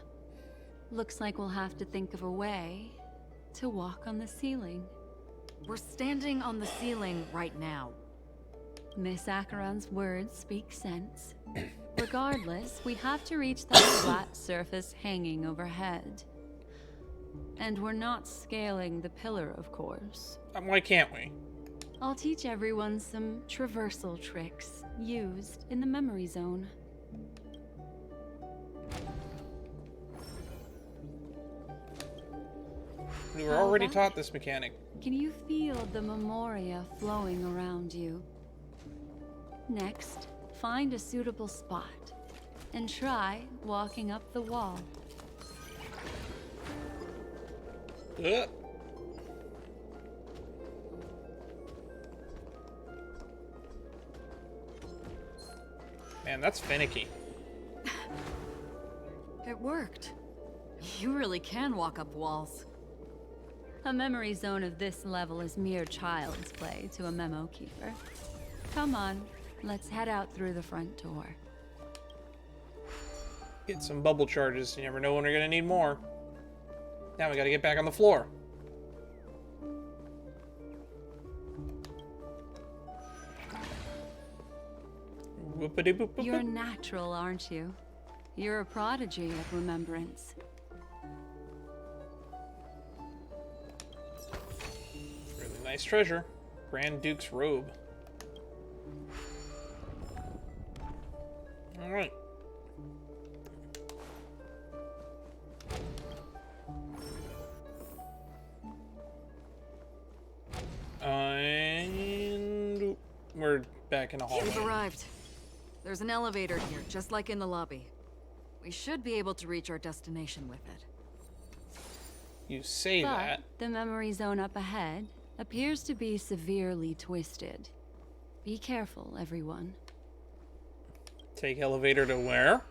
Looks like we'll have to think of a way to walk on the ceiling. We're standing on the ceiling right now. Miss Acheron's words speak sense. Regardless, we have to reach that flat surface hanging overhead. And we're not scaling the pillar, of course. Why can't we? I'll teach everyone some traversal tricks used in the memory zone. We were already taught this mechanic. Can you feel the memoria flowing around you? Next, find a suitable spot and try walking up the wall. Man, that's finicky. It worked. You really can walk up walls. A memory zone of this level is mere child's play to a memo keeper. Come on, let's head out through the front door. Get some bubble charges. You never know when we're gonna need more. Now we gotta get back on the floor. Whoopity boop boop. You're natural, aren't you? You're a prodigy at remembrance. Really nice treasure. Grand Duke's robe. Alright. And we're back in the hallway. We've arrived. There's an elevator here, just like in the lobby. We should be able to reach our destination with it. You say But that. the memory zone up ahead appears to be severely twisted. Be careful, everyone. Take elevator to where?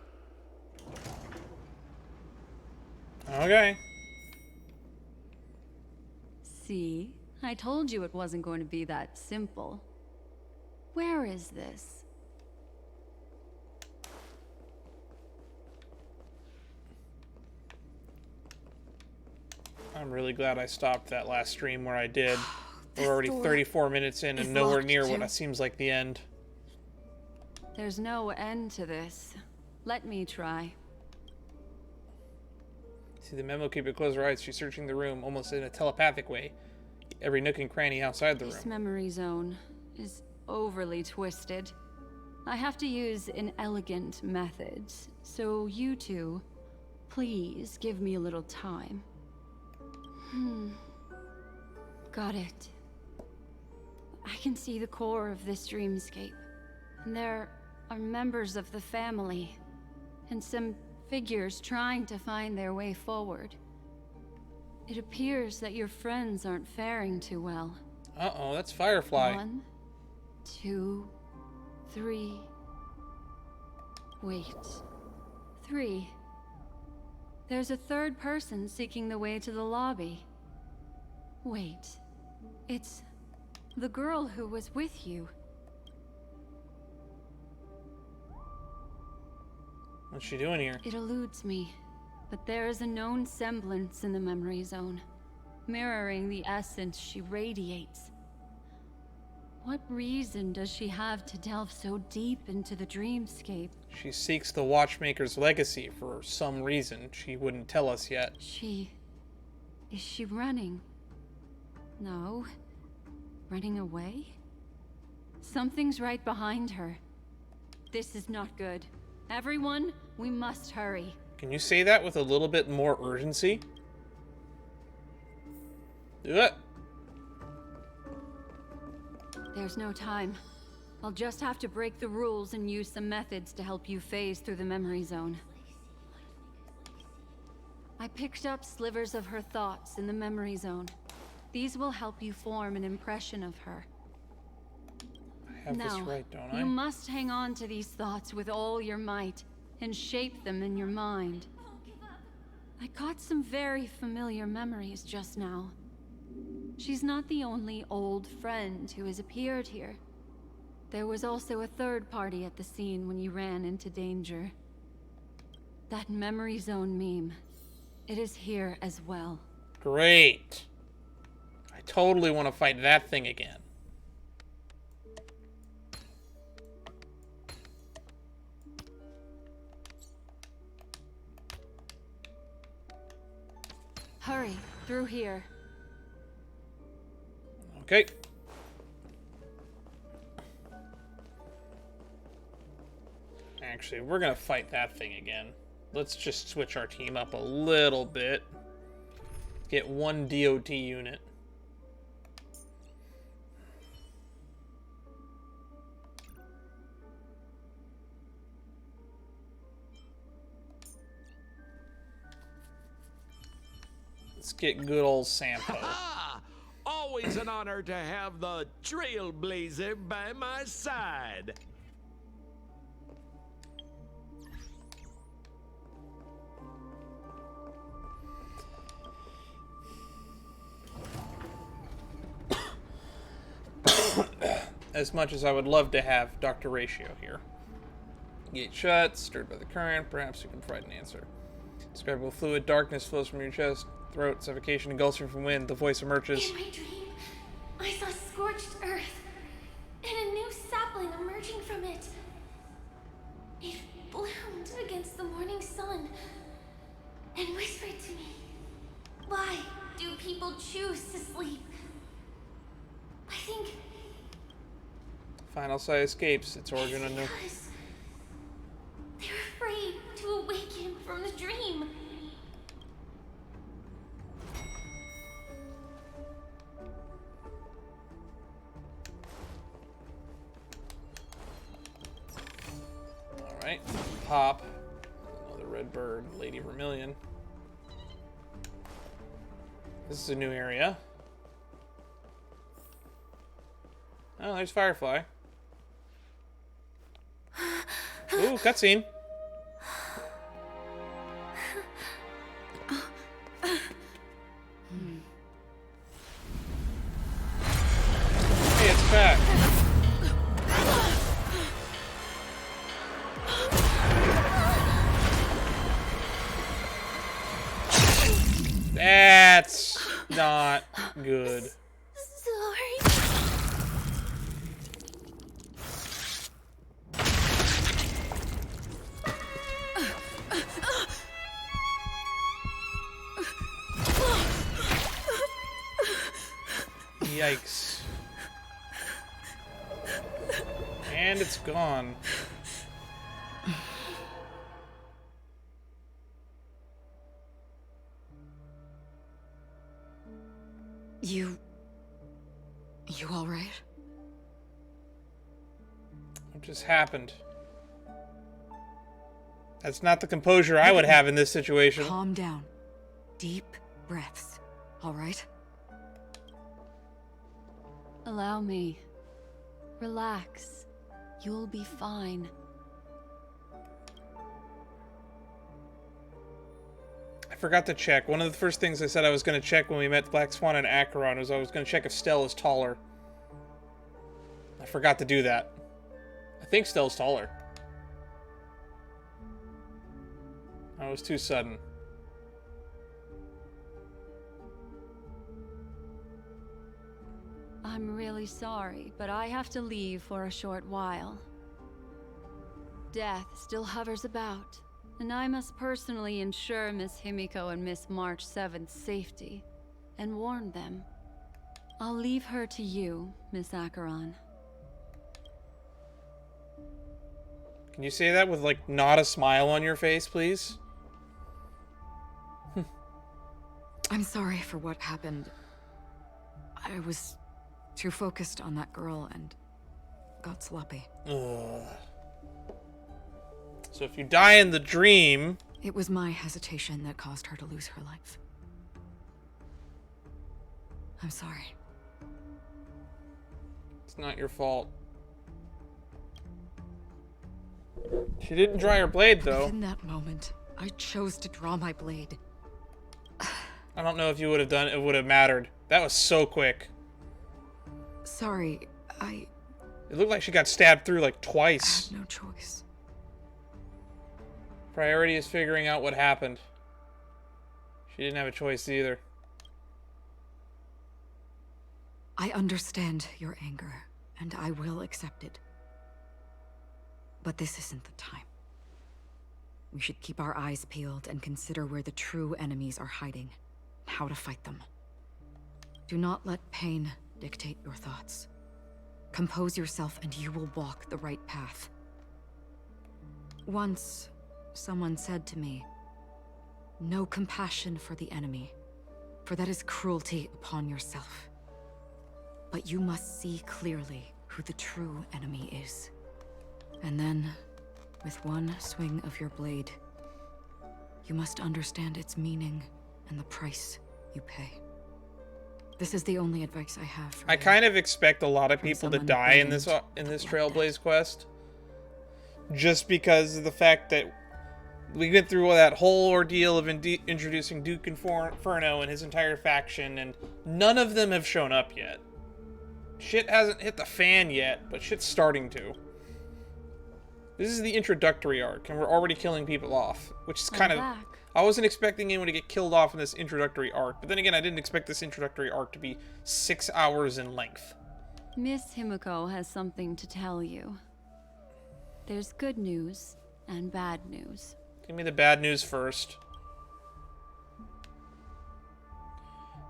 Okay. See? I told you it wasn't going to be that simple. Where is this? I'm really glad I stopped that last stream where I did. We're already door 34 minutes in is and nowhere locked near too. what seems like the end. There's no end to this. Let me try. See the memo keeper close her eyes. She's searching the room almost in a telepathic way. Every nook and cranny outside the This room. memory zone is overly twisted. I have to use inelegant methods, so you two, please give me a little time. Got it. I can see the core of this dreamscape. And there are members of the family, and some figures trying to find their way forward. It appears that your friends aren't faring too well. Uh-oh, that's Firefly. 1, 2, 3. Wait. 3. There's a third person seeking the way to the lobby. Wait. It's the girl who was with you. What's she doing here? It eludes me, but there is a known semblance in the memory zone, mirroring the essence she radiates. What reason does she have to delve so deep into the dreamscape? She seeks the Watchmaker's legacy for some reason she wouldn't tell us yet. Is she running? No. Running away? Something's right behind her. This is not good. Everyone, we must hurry. Can you say that with a little bit more urgency? Do it. There's no time. I'll just have to break the rules and use some methods to help you phase through the memory zone. I picked up slivers of her thoughts in the memory zone. These will help you form an impression of her. I have this right, don't I? You must hang on to these thoughts with all your might and shape them in your mind. I caught some very familiar memories just now. She's not the only old friend who has appeared here. There was also a third party at the scene when you ran into danger. That memory zone meme. It is here as well. Great. I totally want to fight that thing again. Hurry, through here. Okay. Actually, we're gonna fight that thing again. Let's just switch our team up a little bit. Get one DOT unit. Let's get good old Sampo. Always an honor to have the trailblazer by my side. As much as I would love to have Dr. Ratio here. Gate shut, stirred by the current, perhaps you can provide an answer. Describable fluid, darkness flows from your chest, throat, suffocation, engulfing from wind, the voice emerges. In my dream, I saw scorched earth, and a new sapling emerging from it. against the morning sun and whispered to me, "Why do people choose to sleep?" I think... Final Sight escapes. Its origin unknown. because they're afraid to awaken from the dream. Alright, pop. Another red bird, Lady Vermilion. This is a new area. Oh, there's Firefly. Ooh, cutscene. Hey, it's back. That's not good. Sorry. Yikes. And it's gone. You all right? What just happened? That's not the composure I would have in this situation. Calm down. Deep breaths. All right? Allow me. Relax. You'll be fine. I forgot to check. One of the first things I said I was going to check when we met Black Swan and Acheron was I was going to check if Stella's taller. I forgot to do that. I think Stella's taller. That was too sudden. I'm really sorry, but I have to leave for a short while. Death still hovers about, and I must personally ensure Miss Himiko and Miss March 7th's safety, and warn them. I'll leave her to you, Miss Acheron. Can you say that with, like, not a smile on your face, please? I'm sorry for what happened. I was too focused on that girl and got sloppy. Ugh. So if you die in the dream... It was my hesitation that caused her to lose her life. I'm sorry. It's not your fault. She didn't dry her blade, though. In that moment, I chose to draw my blade. I don't know if you would have done it would have mattered. That was so quick. Sorry, It looked like she got stabbed through like twice. I had no choice. Priority is figuring out what happened. She didn't have a choice either. I understand your anger, and I will accept it. But this isn't the time. We should keep our eyes peeled and consider where the true enemies are hiding, and how to fight them. Do not let pain dictate your thoughts. Compose yourself and you will walk the right path. Once, someone said to me, "No compassion for the enemy, for that is cruelty upon yourself. But you must see clearly who the true enemy is. And then, with one swing of your blade, you must understand its meaning and the price you pay." This is the only advice I have for I you. kind of expect a lot of people to someone die in this Trailblaze quest, just because of the fact that we went through that whole ordeal of introducing Duke Inferno and his entire faction, and none of them have shown up yet. Shit hasn't hit the fan yet, but shit's starting to. This is the introductory arc, and we're already killing people off, which is kind of... I wasn't expecting anyone to get killed off in this introductory arc, but then again, I didn't expect this introductory arc to be 6 hours in length. Miss Himiko has something to tell you. There's good news and bad news. Give me the bad news first.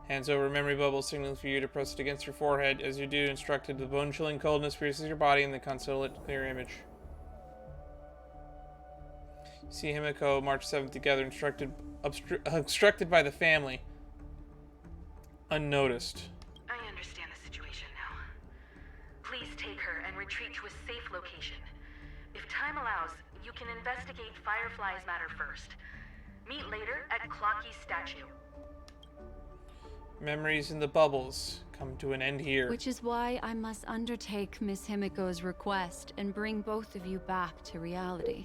Hands over a memory bubble, signaling for you to press it against your forehead. As you do, instructed, the bone-chilling coldness pierces your body and the consolate clear image. You see Himiko march 7 together, obstructed by the family. Unnoticed. I understand the situation now. Please take her and retreat to a safe location. If time allows, you can investigate Firefly's matter first. Meet later at Clocky's statue. Memories in the bubbles come to an end here. Which is why I must undertake Miss Himiko's request and bring both of you back to reality.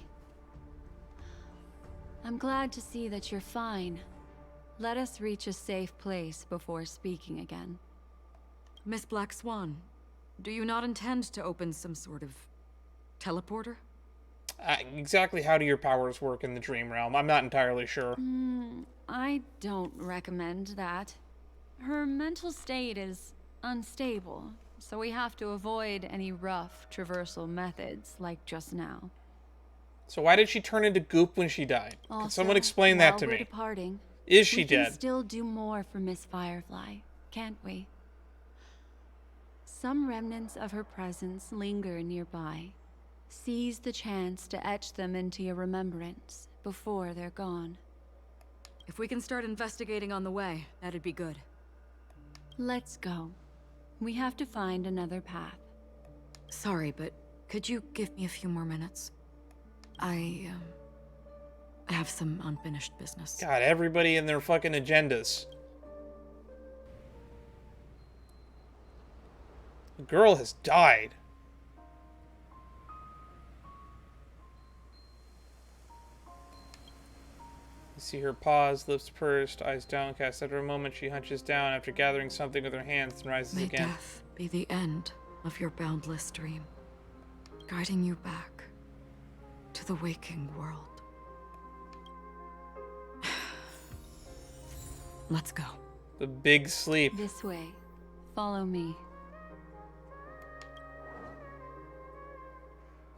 I'm glad to see that you're fine. Let us reach a safe place before speaking again. Miss Black Swan, do you not intend to open some sort of teleporter? Exactly how do your powers work in the dream realm? I'm not entirely sure. I don't recommend that. Her mental state is unstable, so we have to avoid any rough traversal methods like just now. So why did she turn into goop when she died? Also, Can someone explain that to while me? we're departing, Is she we can dead? still do more for Miss Firefly, can't we? Some remnants of her presence linger nearby. Seize the chance to etch them into your remembrance before they're gone. If we can start investigating on the way, that'd be good. Let's go. We have to find another path. Sorry, but could you give me a few more minutes? I have some unfinished business. God, everybody and their fucking agendas. The girl has died. You see her pause, lips pursed, eyes downcast. After a moment, she hunches down after gathering something with her hands and rises May again. death be the end of your boundless dream, guiding you back to the waking world. Let's go. The big sleep. This way. Follow me.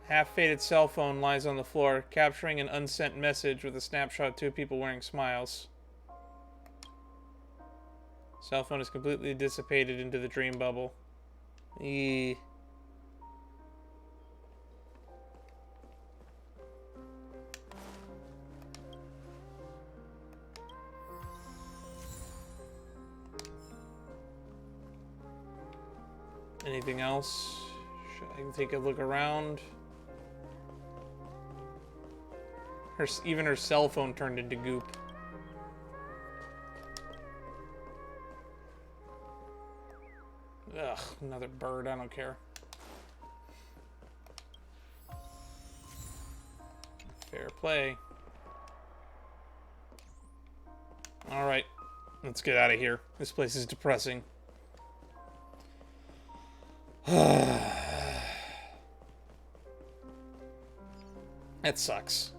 Half-faded cell phone lies on the floor, capturing an unsent message with a snapshot of 2 people wearing smiles. Cell phone is completely dissipated into the dream bubble. Eee. Anything else? Should I take a look around? Even her cell phone turned into goop. Ugh, another bird. I don't care. Fair play. Alright. Let's get out of here. This place is depressing. That sucks.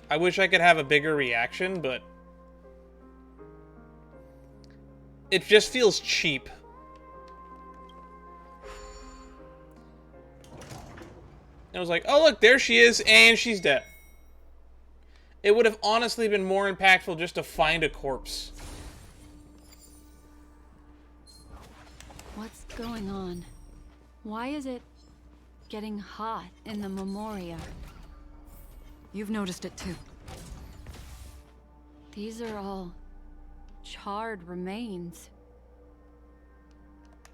I wish I could have a bigger reaction, but it just feels cheap. It was like, oh look, there she is, and she's dead. It would have honestly been more impactful just to find a corpse. What's going on? Why is it getting hot in the Memoria? You've noticed it too. These are all charred remains.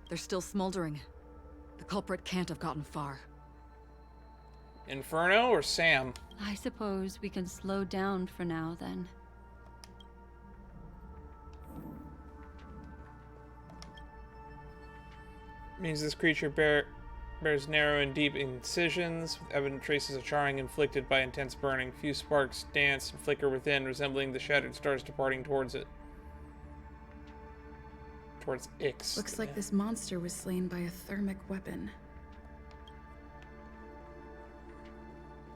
They're still smoldering. The culprit can't have gotten far. Inferno or Sam? I suppose we can slow down for now, then. Means this creature bears narrow and deep incisions, with evident traces of charring inflicted by intense burning. Few sparks dance and flicker within, resembling the shattered stars departing towards it. Towards Ix. Looks like this monster was slain by a thermic weapon.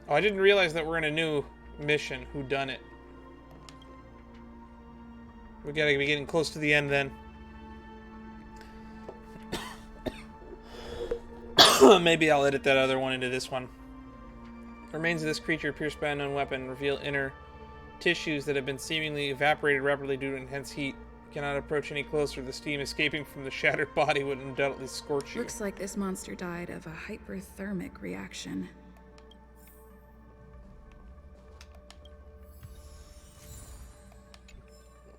Oh, I didn't realize that we're in a new mission. Whodunit. We gotta be getting close to the end then. Maybe I'll edit that other one into this one. The remains of this creature, pierced by an unknown weapon, reveal inner tissues that have been seemingly evaporated rapidly due to intense heat. You cannot approach any closer. The steam escaping from the shattered body would undoubtedly scorch you. Looks like this monster died of a hyperthermic reaction.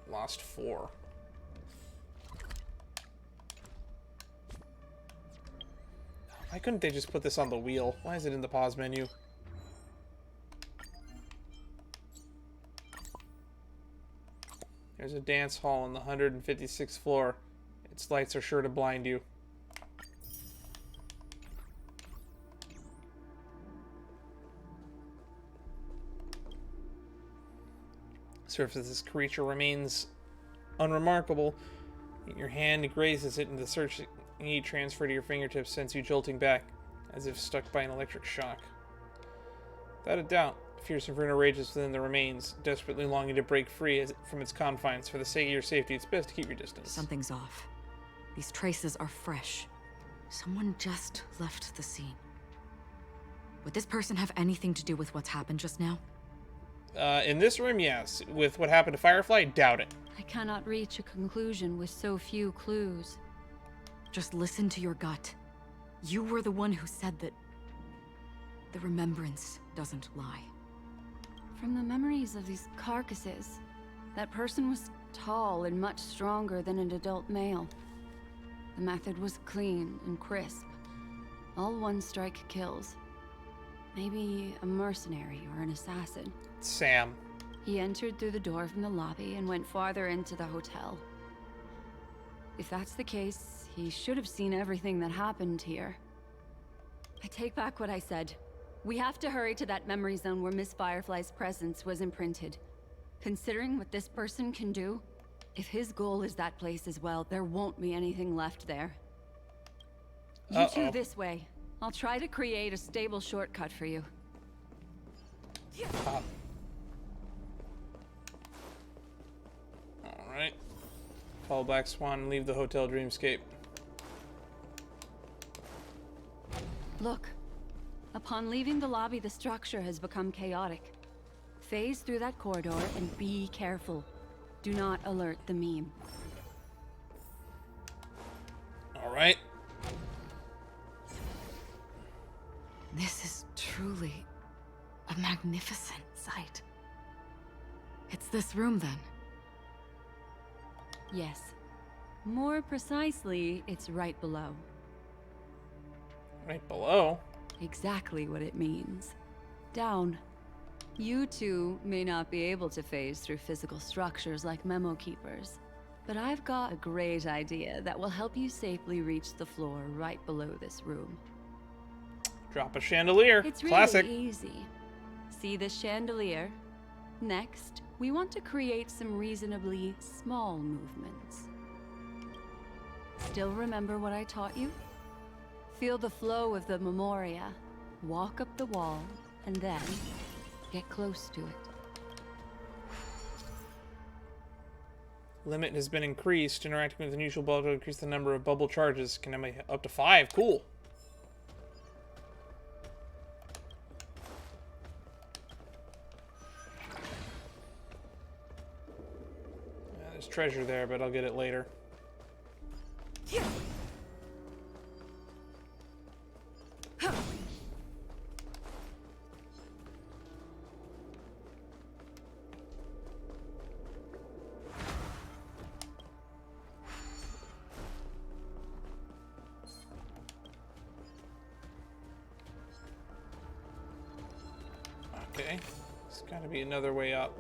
Lost 4. Why couldn't they just put this on the wheel? Why is it in the pause menu? There's a dance hall on the 156th floor. Its lights are sure to blind you. The surface of this creature remains unremarkable. Your hand grazes it, and the searching heat transfer to your fingertips sends you jolting back, as if struck by an electric shock. Without a doubt, fierce inferno rages within the remains, desperately longing to break free from its confines. For the sake of your safety, it's best to keep your distance. Something's off. These traces are fresh. Someone just left the scene. Would this person have anything to do with what's happened just now? In this room, yes. With what happened to Firefly, doubt it. I cannot reach a conclusion with so few clues. Just listen to your gut. You were the one who said that the remembrance doesn't lie. From the memories of these carcasses, that person was tall and much stronger than an adult male. The method was clean and crisp. All one-strike kills. Maybe a mercenary or an assassin. Sam. He entered through the door from the lobby and went farther into the hotel. If that's the case, he should have seen everything that happened here. I take back what I said. We have to hurry to that memory zone where Miss Firefly's presence was imprinted. Considering what this person can do, if his goal is that place as well, there won't be anything left there. You two this way. I'll try to create a stable shortcut for you. Alright. Follow Black Swan and leave the hotel dreamscape. Look. Upon leaving the lobby, the structure has become chaotic. Phase through that corridor and be careful. Do not alert the meme. Alright. This is truly a magnificent sight. It's this room, then? Yes. More precisely, it's right below. Right below? Exactly what it means. Down. You two may not be able to phase through physical structures like memo keepers, but I've got a great idea that will help you safely reach the floor right below this room. Drop a chandelier. It's really Classic. easy. See this chandelier? Next, we want to create some reasonably small movements. Still remember what I taught you? Feel the flow of the memoria. Walk up the wall, and then get close to it. Limit has been increased. Interacting with unusual bubble to increase the number of bubble charges. Can I up to 5? Cool. There's treasure there, but I'll get it later. Okay, there's gotta be another way up.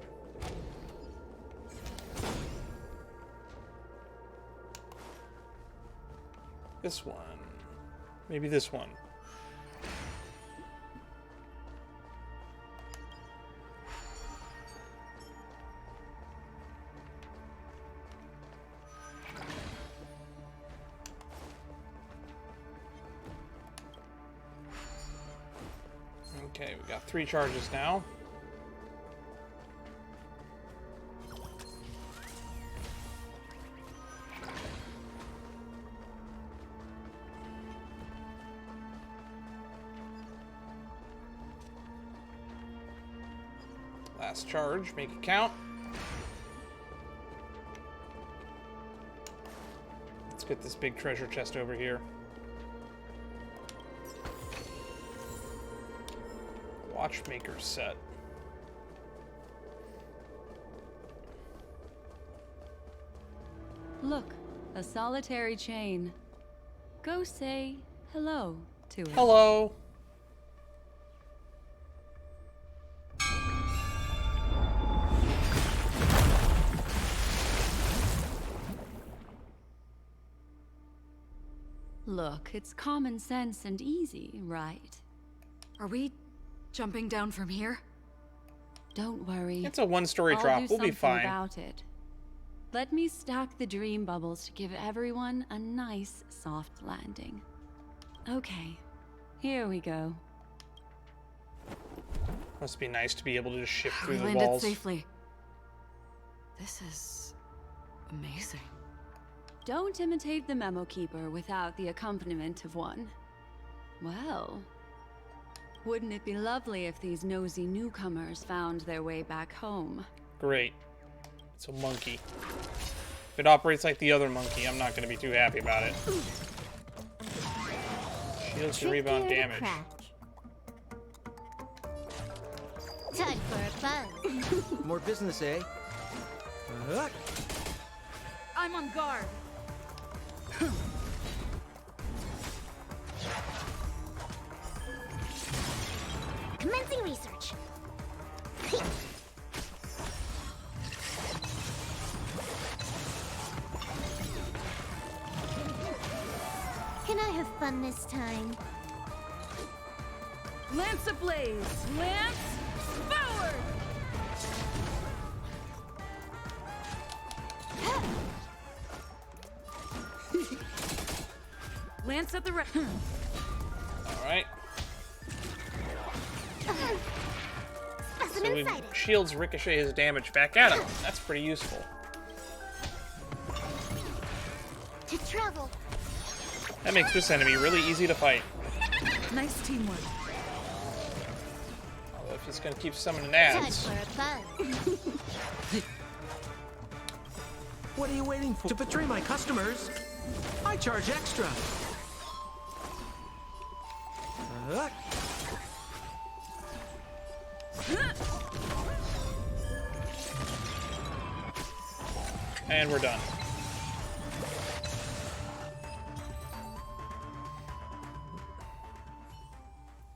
This one. Maybe this one. Okay, we got 3 charges now. Last charge, make it count. Let's get this big treasure chest over here. Watchmaker set. Look, a solitary chain. Go say hello to it. Hello. Look, it's common sense and easy, right? Are we jumping down from here? Don't worry. It's a one-story drop. We'll be fine. About it. Let me stack the dream bubbles to give everyone a nice, soft landing. Okay, here we go. Must be nice to be able to just shift through We the landed walls. safely. This is amazing. Don't imitate the memo keeper without the accompaniment of one. Well, wouldn't it be lovely if these nosy newcomers found their way back home? Great. It's a monkey. If it operates like the other monkey, I'm not going to be too happy about it. Shields to rebound damage. Time for a buzz. More business, eh? I'm on guard. Commencing research. Can I have fun this time? Lance ablaze! Lance forward! Lance at the right. Alright. So Specimen we sighted. shields ricochet his damage back at him. That's pretty useful. To travel. That makes this enemy really easy to fight. Nice teamwork. Although if he's going to keep summoning Time ads. for a buzz. What are you waiting for? To betray my customers? I charge extra. And we're done.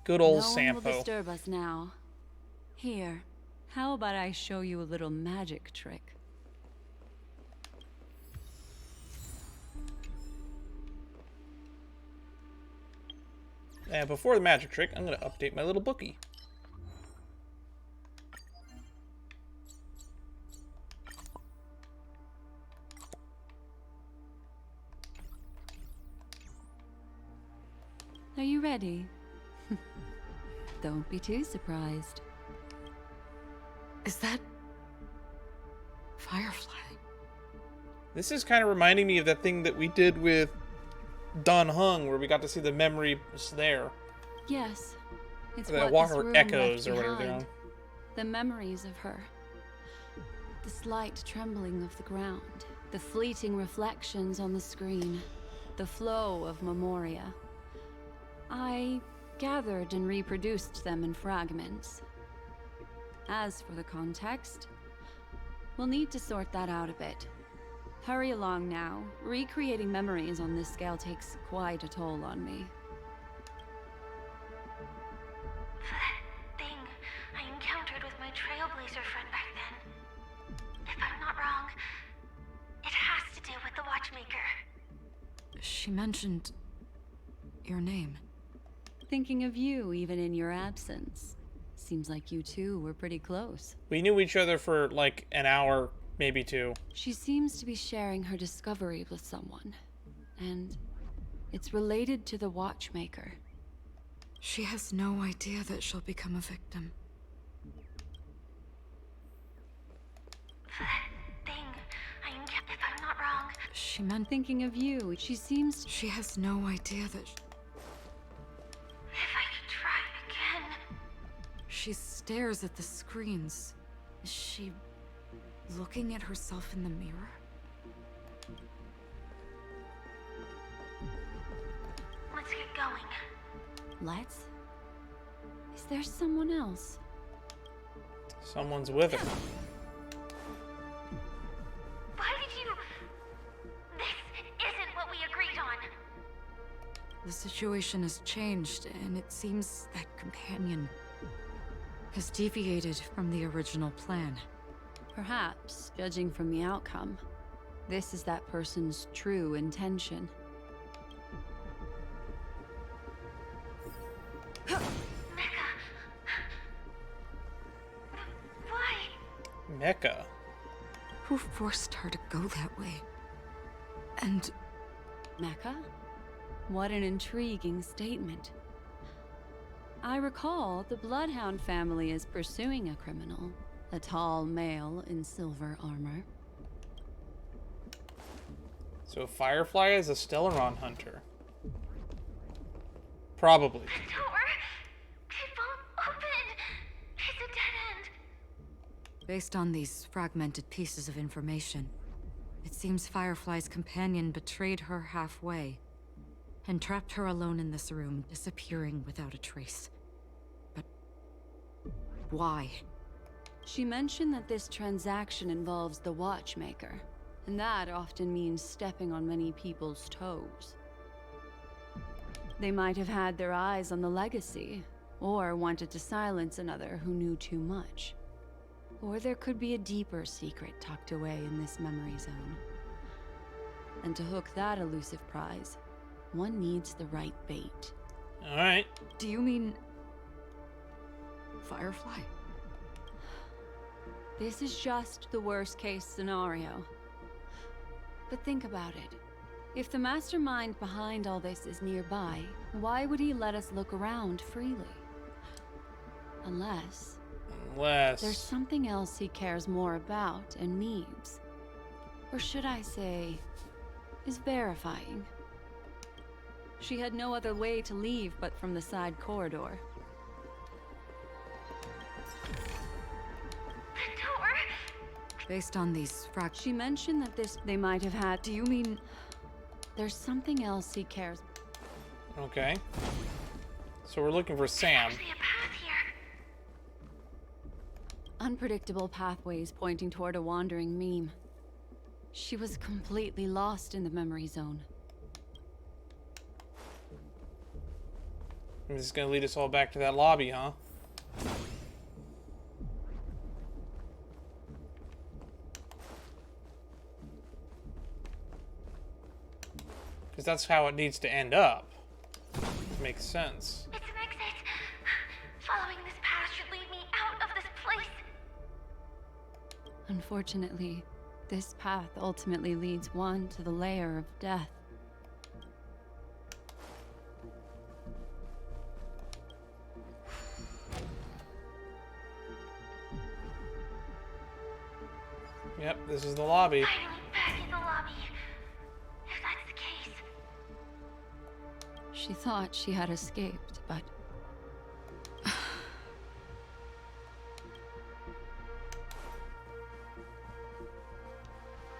Good old No one will Sampo. disturb us now. Here, how about I show you a little magic trick? And before the magic trick, I'm going to update my little bookie. Are you ready? Don't be too surprised. Is that Firefly? This is kind of reminding me of that thing that we did with Dun Hung, where we got to see the memories there. Yes, it's Or that what Walker this room Echoes left or whatever they're behind. on. The memories of her. The slight trembling of the ground. The fleeting reflections on the screen. The flow of memoria. I gathered and reproduced them in fragments. As for the context, we'll need to sort that out a bit. Hurry along now. Recreating memories on this scale takes quite a toll on me. That thing I encountered with my Trailblazer friend back then. If I'm not wrong, it has to do with the Watchmaker. She mentioned your name. Thinking of you even in your absence. Seems like you two were pretty close. We knew each other for like an hour, maybe two. She seems to be sharing her discovery with someone. And it's related to the Watchmaker. She has no idea that she'll become a victim. That thing I encountered, if I'm not wrong. She meant Thinking of you, she seems... she has no idea that If I could try again. she stares at the screens, Is she looking at herself in the mirror? Let's get going. Let's? Is there someone else? Someone's with her. Why did you... This isn't what we agreed on. The situation has changed, and it seems that companion has deviated from the original plan. Perhaps, judging from the outcome, this is that person's true intention. Mecca. Who forced her to go that way? And... Mecca? What an intriguing statement. I recall the Bloodhound family is pursuing a criminal, a tall male in silver armor. So Firefly is a Stellaron Hunter. Probably. The door! It won't open! It's a dead end! based on these fragmented pieces of information, it seems Firefly's companion betrayed her halfway and trapped her alone in this room, disappearing without a trace. But why? She mentioned that this transaction involves the Watchmaker, and that often means stepping on many people's toes. They might have had their eyes on the legacy, or wanted to silence another who knew too much. Or there could be a deeper secret tucked away in this memory zone. And to hook that elusive prize, one needs the right bait. Alright. Do you mean... Firefly? This is just the worst-case scenario. But think about it. If the mastermind behind all this is nearby, why would he let us look around freely? Unless there's something else he cares more about and needs. Or should I say, is verifying. She had no other way to leave but from the side corridor. Based on these She mentioned that they might have had... Do you mean... There's something else he cares... Okay. So we're looking for Sam. Unpredictable pathways pointing toward a wandering meme. She was completely lost in the memory zone. And this is gonna lead us all back to that lobby, huh? Because that's how it needs to end up. Makes sense. It's an exit. Following this path should lead me out of this place. Unfortunately, this path ultimately leads one to the lair of death. Yep, this is the lobby. Finally back in the lobby. If that's the case. She thought she had escaped, but...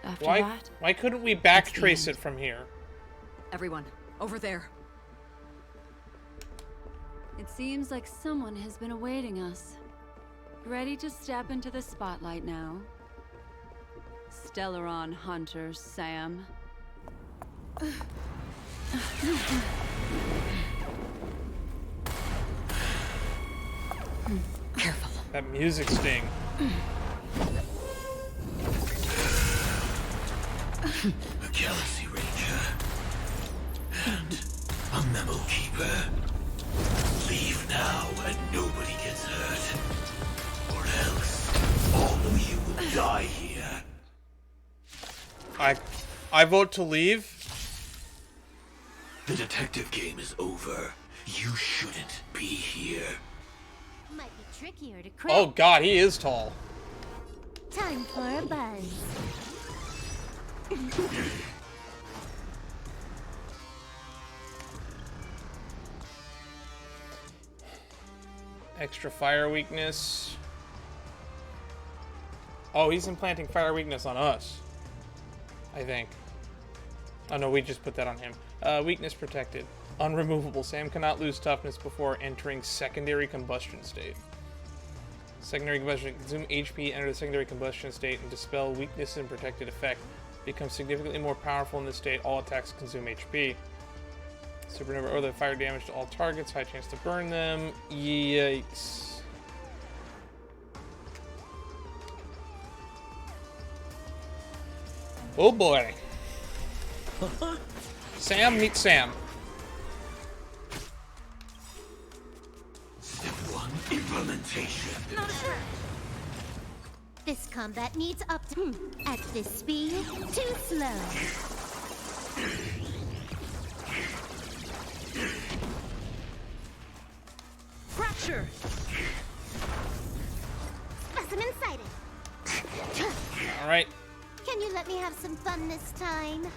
After that... Why couldn't we backtrace it from here? Everyone, over there. It seems like someone has been awaiting us. Ready to step into the spotlight now. Stellaron Hunter, Sam. Careful. That music sting. A Galaxy Ranger. And a Memo Keeper. Leave now and nobody gets hurt. Or else all of you will die here. I vote to leave. The detective game is over. You shouldn't be here. Might be trickier to crack. Oh god, he is tall. Time for a buzz. Extra fire weakness. Oh, he's implanting fire weakness on us. I think. Oh no, we just put that on him. Weakness protected. Unremovable. Sam cannot lose toughness before entering secondary combustion state. Secondary combustion. Consume HP, enter the secondary combustion state, and dispel weakness and protected effect. Becomes significantly more powerful in this state. All attacks consume HP. Supernova other fire damage to all targets. High chance to burn them. Yikes. Oh boy. Sam meets Sam. Step 1, implementation. This combat needs up to at this speed, too slow. Fracture! Specimen sighted. Alright. Can you let me have some fun this time?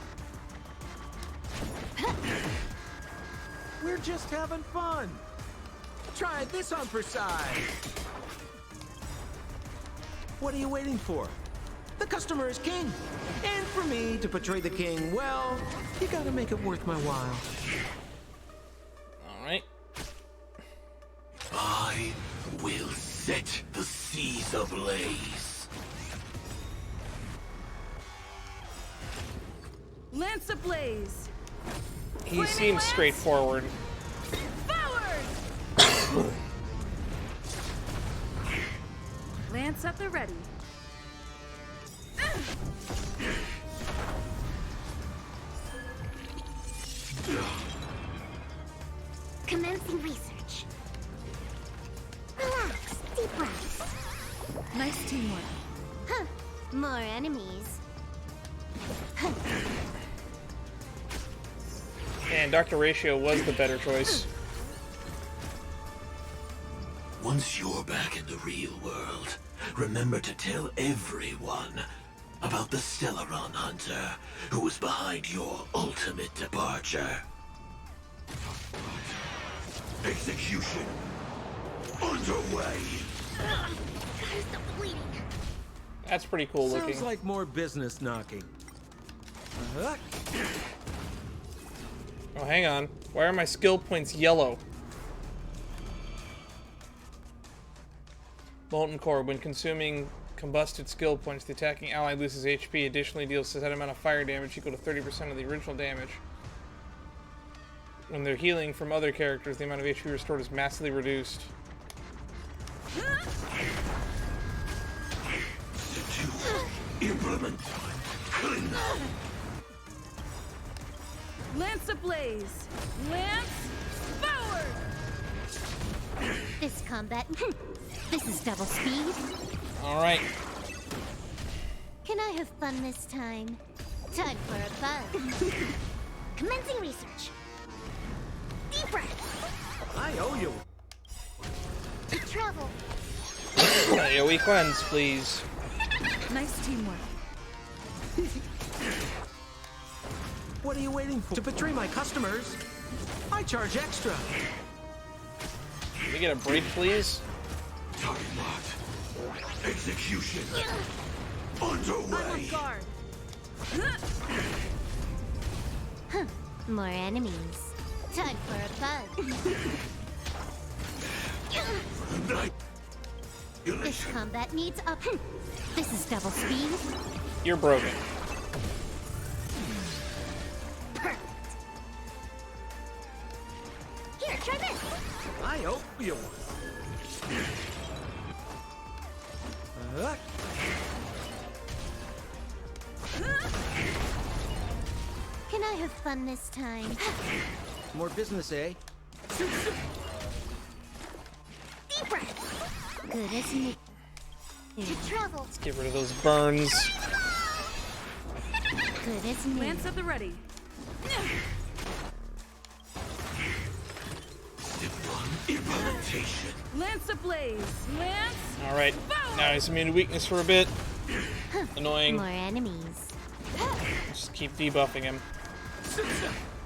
We're just having fun. Try this on for size. What are you waiting for? The customer is king. And for me to portray the king, well, you gotta make it worth my while. Alright. I will set the seas ablaze. Lance ablaze! He seems straightforward. Forward! Lance at the ready. Commencing research. Relax, deep breaths. Nice teamwork. Huh, more enemies. And Dr. Ratio was the better choice. Once you're back in the real world, remember to tell everyone about the Stellaron Hunter who was behind your ultimate departure. Execution underway. Stop bleeding. That's pretty cool looking. Sounds like more business knocking. Oh, hang on. Why are my skill points yellow? Molten Core. When consuming combusted skill points, the attacking ally loses HP. Additionally, deals a set amount of fire damage equal to 30% of the original damage. When they're healing from other characters, the amount of HP restored is massively reduced. Implement. Lance ablaze! Lance forward! This combat. This is double speed. Alright. Can I have fun this time? Time for a buzz. Commencing research. Deep breath. I owe you. Travel. AoE cleanse, please. Nice teamwork. What are you waiting for? To betray my customers, I charge extra. Can we get a break, please? Target locked. Execution underway. Guard. More enemies. Time for a buzz. This combat needs up. This is double speed. You're broken. Perfect. Here, try this. I owe you one. Can I have fun this time? More business, eh? Deep breath. Good, isn't it? To travel. Let's get rid of those burns. Good, isn't it? Lance at the ready. Step 1, implementation. Lance ablaze! Lance! Alright. Now he's immune to weakness for a bit. Annoying. More enemies. Just keep debuffing him.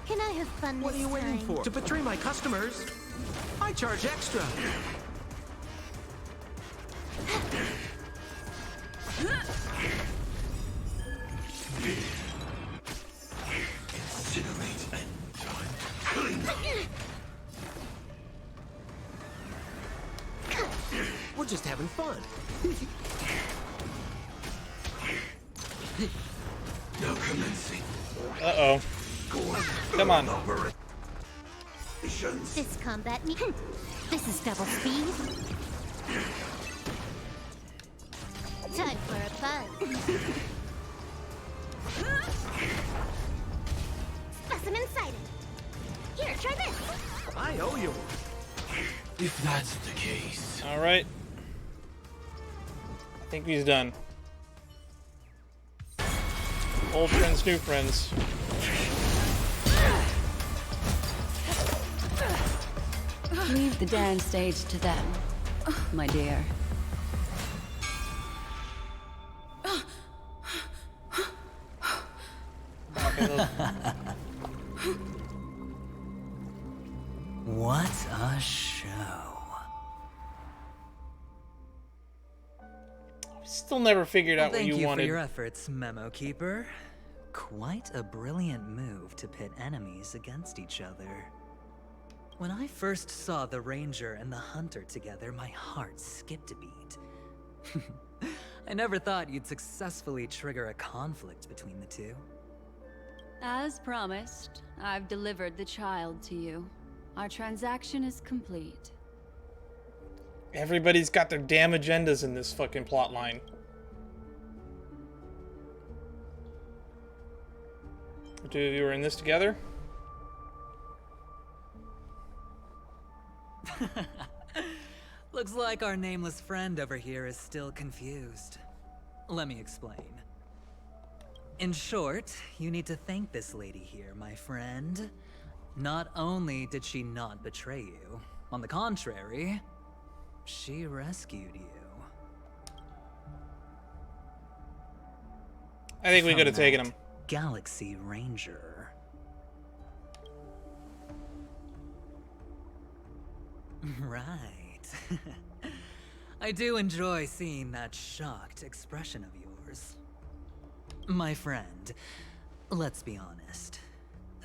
Can I have fun What are this you waiting time? for? To betray my customers, I charge extra. just having fun. Now commencing. Uh-oh. Come on. This combat me. This is double speed. Time for a buzz. Specimen sighted. Here, try this. I owe you. If that's the case. All right. I think he's done. Old friends, new friends. Leave the dance stage to them, my dear. What a show. Still never figured out what you wanted. Thank you for your efforts, Memo Keeper. Quite a brilliant move to pit enemies against each other. When I first saw the Ranger and the Hunter together, my heart skipped a beat. I never thought you'd successfully trigger a conflict between the two. As promised, I've delivered the child to you. Our transaction is complete. Everybody's got their damn agendas in this fucking plot line. The two of you are in this together? Looks like our nameless friend over here is still confused. Let me explain. In short, you need to thank this lady here, my friend. Not only did she not betray you, on the contrary, she rescued you. I think we could have taken him. Galaxy Ranger. Right. I do enjoy seeing that shocked expression of yours. My friend, let's be honest.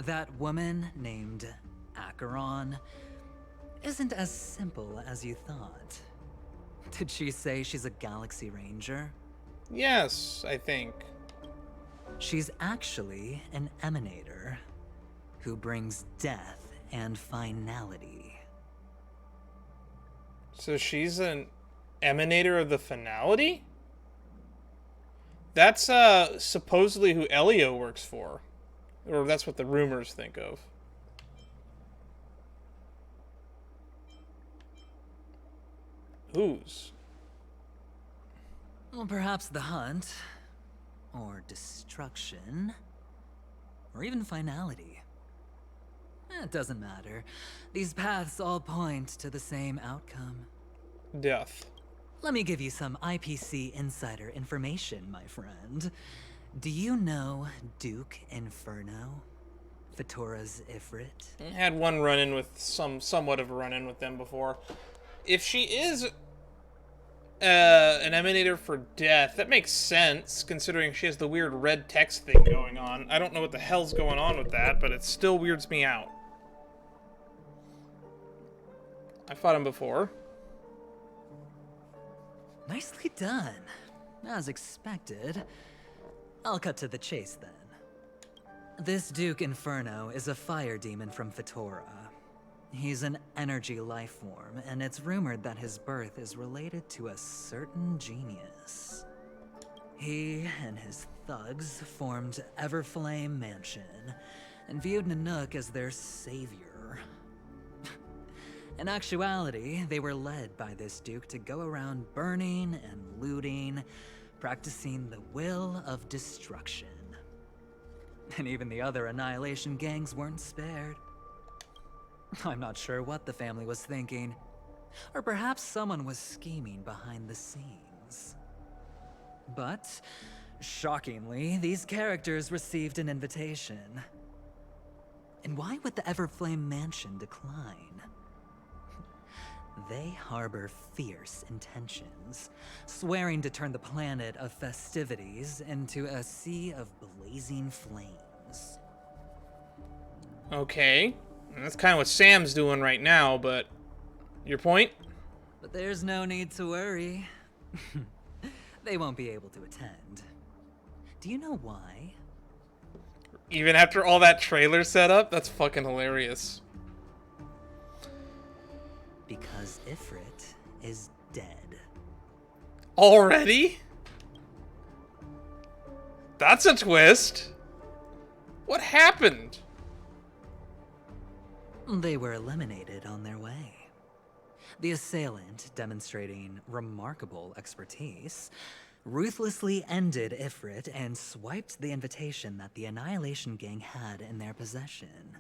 That woman named Acheron isn't as simple as you thought. Did she say she's a Galaxy Ranger? Yes, I think. She's actually an emanator who brings death and finality. So she's an emanator of the finality? That's supposedly who Elio works for. Or that's what the rumors think of. Whose? Well, perhaps the hunt, or destruction, or even finality. It doesn't matter. These paths all point to the same outcome. Death. Let me give you some IPC insider information, my friend. Do you know Duke Inferno? Fatora's Ifrit? Had one run-in with somewhat of a run-in with them before. If she is an emanator for death, that makes sense, considering she has the weird red text thing going on. I don't know what the hell's going on with that, but it still weirds me out. I fought him before. Nicely done. As expected. I'll cut to the chase then. This Duke Inferno is a fire demon from Fatora. He's an energy life form, and it's rumored that his birth is related to a certain genius. He and his thugs formed Everflame Mansion, and viewed Nanook as their savior. In actuality, they were led by this Duke to go around burning and looting, practicing the will of destruction. And even the other Annihilation gangs weren't spared. I'm not sure what the family was thinking. Or perhaps someone was scheming behind the scenes. But, shockingly, these characters received an invitation. And why would the Everflame Mansion decline? They harbor fierce intentions, swearing to turn the planet of festivities into a sea of blazing flames. Okay. That's kind of what Sam's doing right now, but... Your point? But there's no need to worry. They won't be able to attend. Do you know why? Even after all that trailer setup? That's fucking hilarious. Because Ifrit is dead. Already? That's a twist. What happened? They were eliminated on their way. The assailant, demonstrating remarkable expertise, ruthlessly ended Ifrit and swiped the invitation that the Annihilation Gang had in their possession.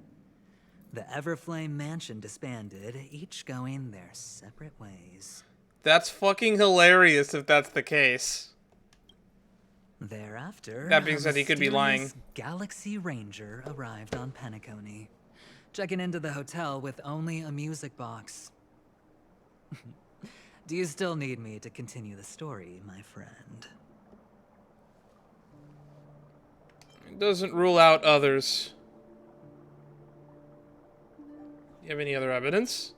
The Everflame Mansion disbanded, each going their separate ways. That's fucking hilarious if that's the case. Thereafter, that being said, he could be lying. Galaxy Ranger arrived on Penacony, checking into the hotel with only a music box. Do you still need me to continue the story, my friend? It doesn't rule out others. You have any other evidence?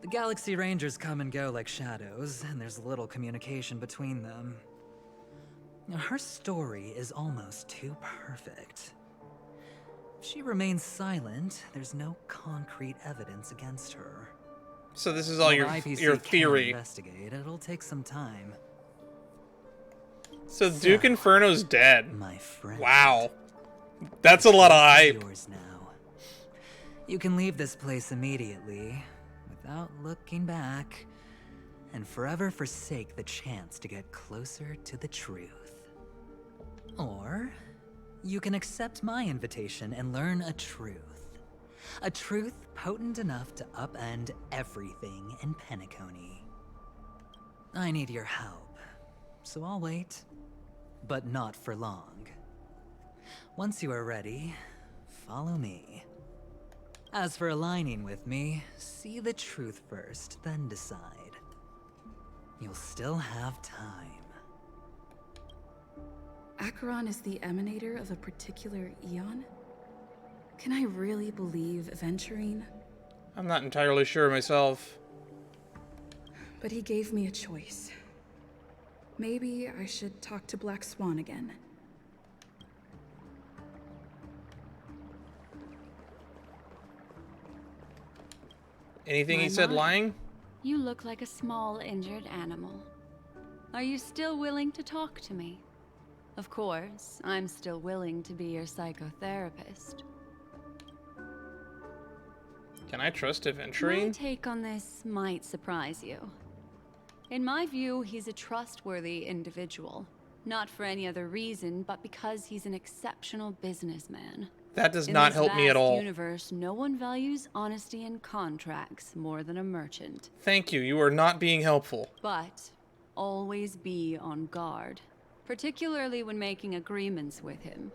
The Galaxy Rangers come and go like shadows, and there's little communication between them. Her story is almost too perfect. If she remains silent, there's no concrete evidence against her. So this is all your theory. Investigate. It'll take some time. So Duke Inferno's dead. My friend. Wow. That's a lot of hype. Yours now. You can leave this place immediately, without looking back, and forever forsake the chance to get closer to the truth. Or you can accept my invitation and learn a truth. A truth potent enough to upend everything in Penacony. I need your help, so I'll wait, but not for long. Once you are ready, follow me. As for aligning with me, see the truth first, then decide. You'll still have time. Acheron is the emanator of a particular eon? Can I really believe Aventurine? I'm not entirely sure myself. But he gave me a choice. Maybe I should talk to Black Swan again. Anything he said lying? You look like a small, injured animal. Are you still willing to talk to me? Of course, I'm still willing to be your psychotherapist. Can I trust My Aventurine? take on this might surprise you. In my view, he's a trustworthy individual. Not for any other reason, but because he's an exceptional businessman. That does not help me at all. In this universe, no one values honesty in contracts more than a merchant. Thank you. You are not being helpful. But always be on guard, particularly when making agreements with him.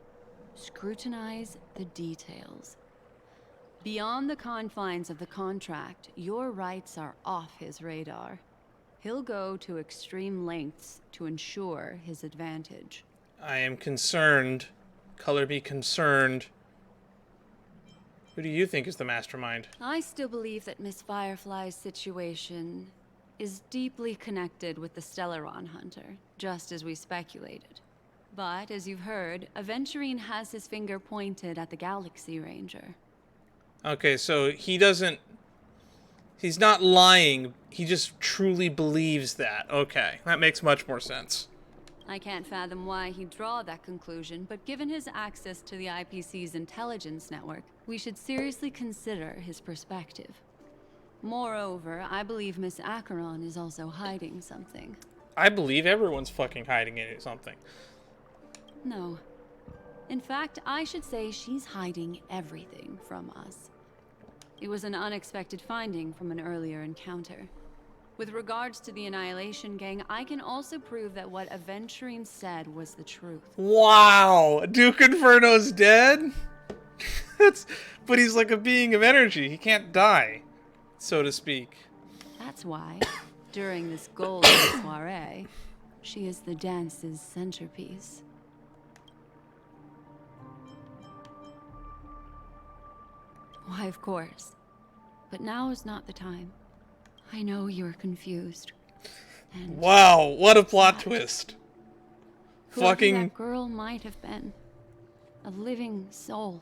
Scrutinize the details. Beyond the confines of the contract, your rights are off his radar. He'll go to extreme lengths to ensure his advantage. I am concerned. Color be concerned. Who do you think is the mastermind? I still believe that Miss Firefly's situation is deeply connected with the Stellaron Hunter, just as we speculated. But, as you've heard, Aventurine has his finger pointed at the Galaxy Ranger. Okay, so he doesn't... He's not lying. He just truly believes that. Okay, that makes much more sense. I can't fathom why he'd draw that conclusion, but given his access to the IPC's intelligence network, we should seriously consider his perspective. Moreover, I believe Miss Acheron is also hiding something. I believe everyone's fucking hiding something. No. In fact, I should say she's hiding everything from us. It was an unexpected finding from an earlier encounter. With regards to the Annihilation Gang, I can also prove that what Aventurine said was the truth. Wow! Duke Inferno's dead? But he's like a being of energy. He can't die, so to speak. That's why, during this golden soiree, she is the dance's centerpiece. Why, of course. But now is not the time. I know you're confused. And wow, what a plot twist. whoever Fucking... that girl might have been. A living soul.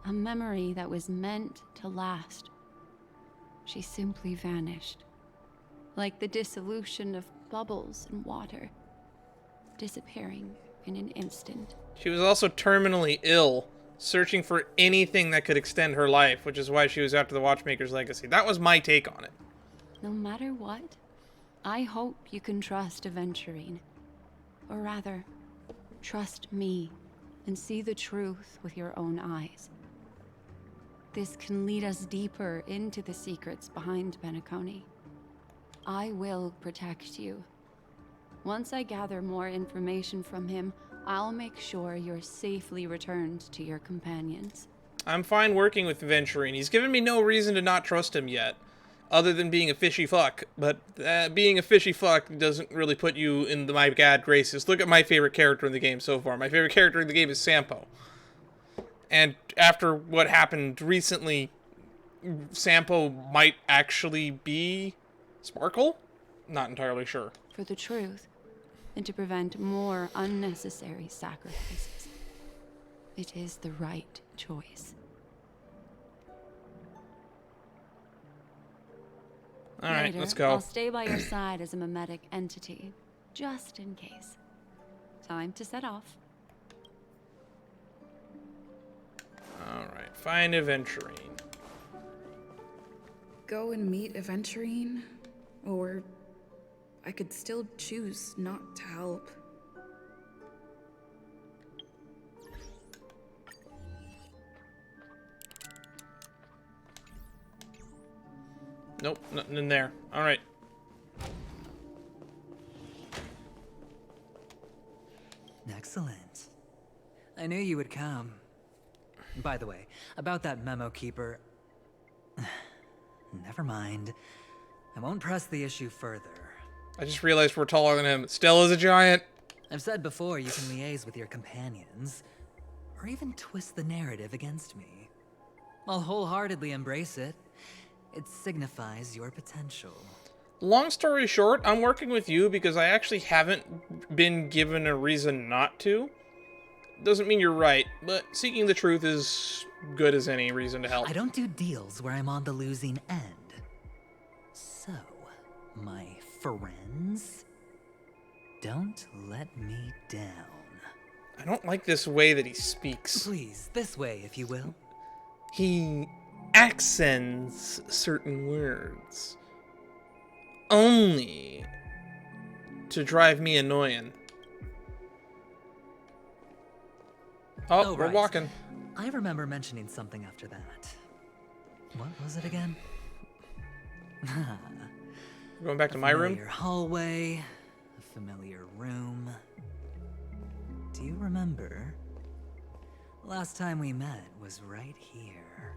A memory that was meant to last. She simply vanished. Like the dissolution of bubbles in water. Disappearing in an instant. She was also terminally ill, searching for anything that could extend her life, which is why she was after the Watchmaker's legacy. That was my take on it. No matter what, I hope you can trust Aventurine. Or rather, trust me and see the truth with your own eyes. This can lead us deeper into the secrets behind Penacony. I will protect you. Once I gather more information from him, I'll make sure you're safely returned to your companions. I'm fine working with Aventurine. He's given me no reason to not trust him yet, other than being a fishy fuck. But being a fishy fuck doesn't really put you in my bad graces. Look at my favorite character in the game so far. My favorite character in the game is Sampo. And after what happened recently, Sampo might actually be Sparkle? Not entirely sure. For the truth, and to prevent more unnecessary sacrifices. It is the right choice. Alright, Later, let's go. I'll stay by your side as a mimetic entity, just in case. Time to set off. Alright, find Aventurine. Go and meet Aventurine? Or I could still choose not to help. Nope, nothing in there. Alright. Excellent. I knew you would come. By the way, about that memo keeper... Never mind. I won't press the issue further. I just realized we're taller than him. Stella's a giant. I've said before you can liaise with your companions, or even twist the narrative against me. I'll wholeheartedly embrace it. It signifies your potential. Long story short, I'm working with you because I actually haven't been given a reason not to. Doesn't mean you're right, but seeking the truth is good as any reason to help. I don't do deals where I'm on the losing end. So, my friends, don't let me down. I don't like this way that he speaks. Please, this way, if you will. He accents certain words. Only to drive me annoying. Oh, we're right. walking. I remember mentioning something after that. What was it again? Going back to my room? A familiar hallway, a familiar room. Do you remember? Last time we met was right here.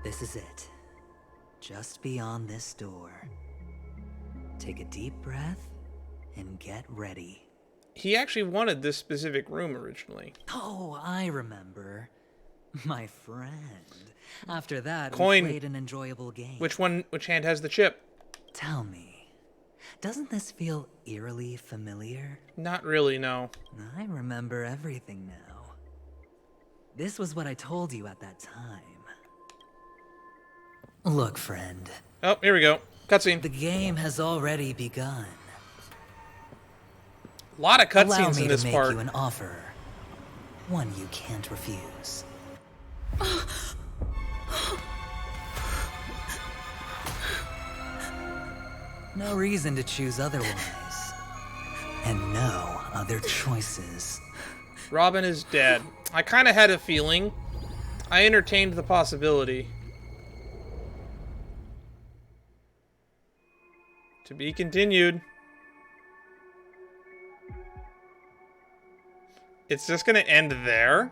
This is it. Just beyond this door. Take a deep breath and get ready. He actually wanted this specific room originally. Oh, I remember. My friend. After that, Coin. we played an enjoyable game. Which hand has the chip? Tell me, doesn't this feel eerily familiar? Not really, no. I remember everything now. This was what I told you at that time. Look, friend. Oh, here we go. Cutscene. The game has already begun. A lot of Allow cutscenes me in this to make part. you an offer. One you can't refuse. No reason to choose otherwise. And no other choices. Robin is dead. I kind of had a feeling. I entertained the possibility. To be continued. It's just gonna end there?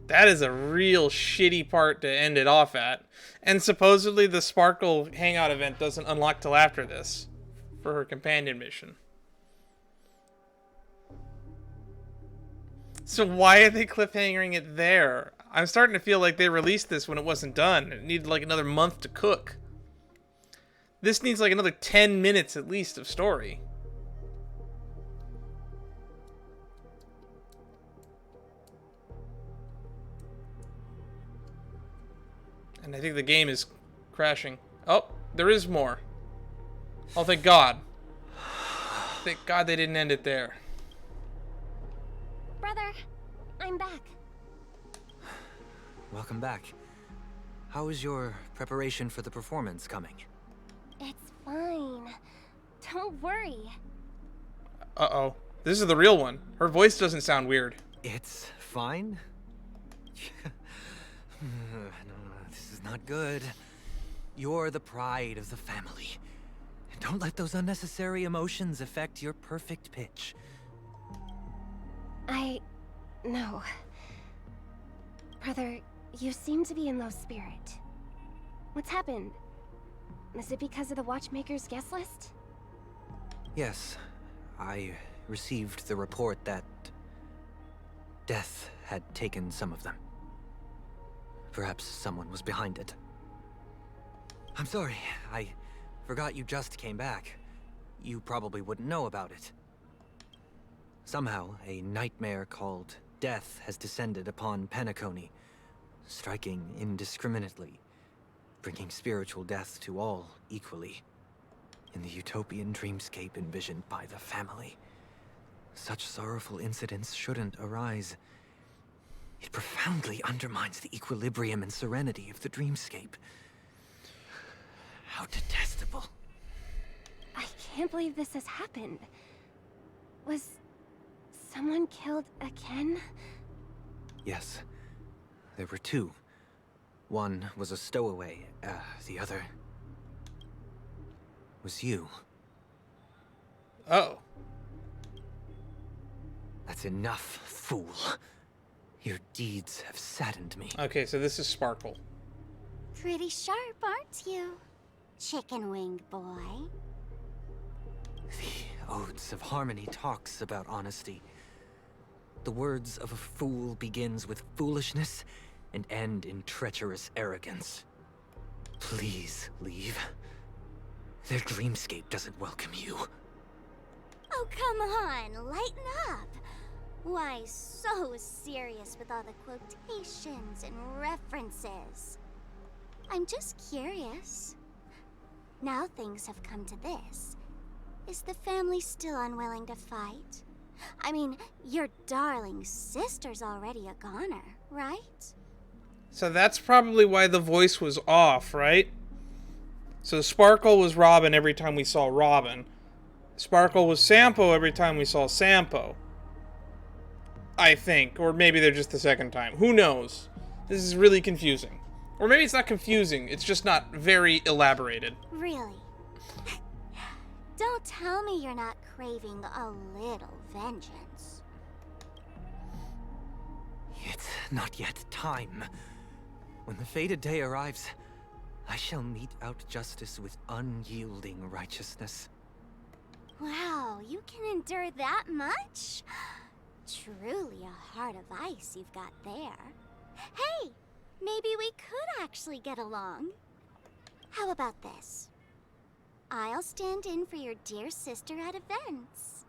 That is a real shitty part to end it off at. And supposedly the Sparkle Hangout event doesn't unlock till after this. for her companion mission. So why are they cliffhangering it there? I'm starting to feel like they released this when it wasn't done. It needed like another month to cook. This needs like another 10 minutes at least of story. And I think the game is crashing. Oh, there is more. Oh, thank God. Thank God they didn't end it there. Brother, I'm back. Welcome back. How is your preparation for the performance coming? It's fine. Don't worry. Uh-oh. This is the real one. Her voice doesn't sound weird. It's fine? No, this is not good. You're the pride of the family. Don't let those unnecessary emotions affect your perfect pitch. No. Brother, you seem to be in low spirit. What's happened? Is it because of the Watchmaker's guest list? Yes, I received the report that death had taken some of them. Perhaps someone was behind it. I'm sorry, I forgot you just came back. You probably wouldn't know about it. Somehow, a nightmare called death has descended upon Penacony, striking indiscriminately, bringing spiritual death to all equally. In the utopian dreamscape envisioned by the family, such sorrowful incidents shouldn't arise. It profoundly undermines the equilibrium and serenity of the dreamscape. How detestable. I can't believe this has happened. Was someone killed again? Yes. There were two. One was a stowaway, the other was you. Oh. That's enough, fool. Your deeds have saddened me. Okay, so this is Sparkle. Pretty sharp, aren't you, chicken-winged boy? The Odes of Harmony talks about honesty. The words of a fool begins with foolishness and end in treacherous arrogance. Please leave. Their dreamscape doesn't welcome you. Oh, come on, lighten up. Why so serious with all the quotations and references? I'm just curious. Now things have come to this. Is the family still unwilling to fight? I mean, your darling sister's already a goner, right? So that's probably why the voice was off, right? So Sparkle was Robin every time we saw Robin. Sparkle was Sampo every time we saw Sampo. I think. Or maybe they're just the second time. Who knows? This is really confusing. Or maybe it's not confusing, it's just not very elaborated. Really? Don't tell me you're not craving a little vengeance. It's not yet time. When the fated day arrives, I shall mete out justice with unyielding righteousness. Wow, you can endure that much? Truly a heart of ice you've got there. Hey, maybe we could actually get along. How about this? I'll stand in for your dear sister at events.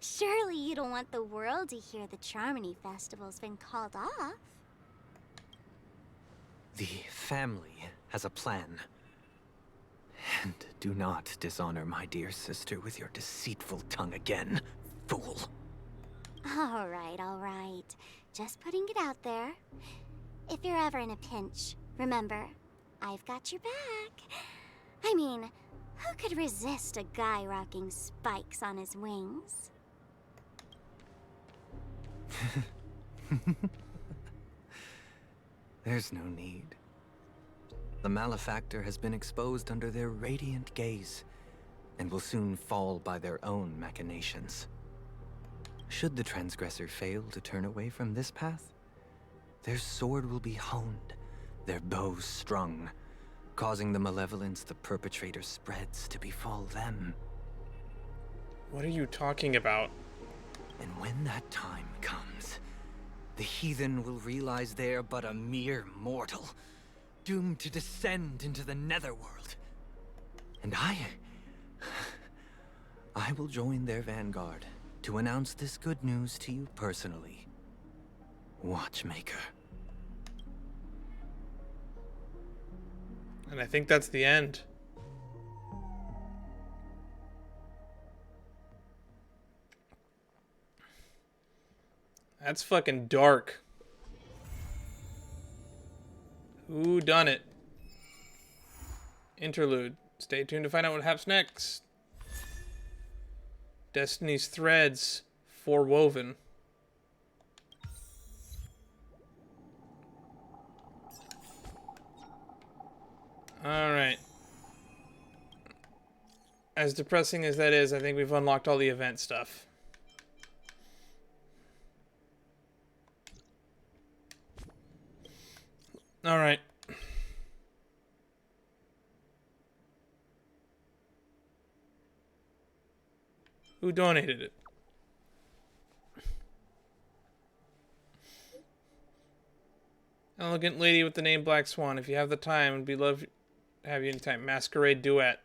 Surely you don't want the world to hear the Charmony Festival's been called off. The family has a plan. And do not dishonor my dear sister with your deceitful tongue again, fool. All right. Just putting it out there. If you're ever in a pinch, remember, I've got your back. I mean, who could resist a guy rocking spikes on his wings? There's no need. The malefactor has been exposed under their radiant gaze, and will soon fall by their own machinations. Should the transgressor fail to turn away from this path, their sword will be honed, their bow strung, causing the malevolence the perpetrator spreads to befall them. What are you talking about? And when that time comes, the heathen will realize they're but a mere mortal, doomed to descend into the netherworld. And I will join their vanguard to announce this good news to you personally, Watchmaker. And I think that's the end. That's fucking dark. Whodunit. Interlude. Stay tuned to find out what happens next. Destiny's threads forewoven. Alright. As depressing as that is, I think we've unlocked all the event stuff. Alright. Who donated it? Elegant lady with the name Black Swan. If you have the time, it'd be love to have you anytime. Masquerade duet.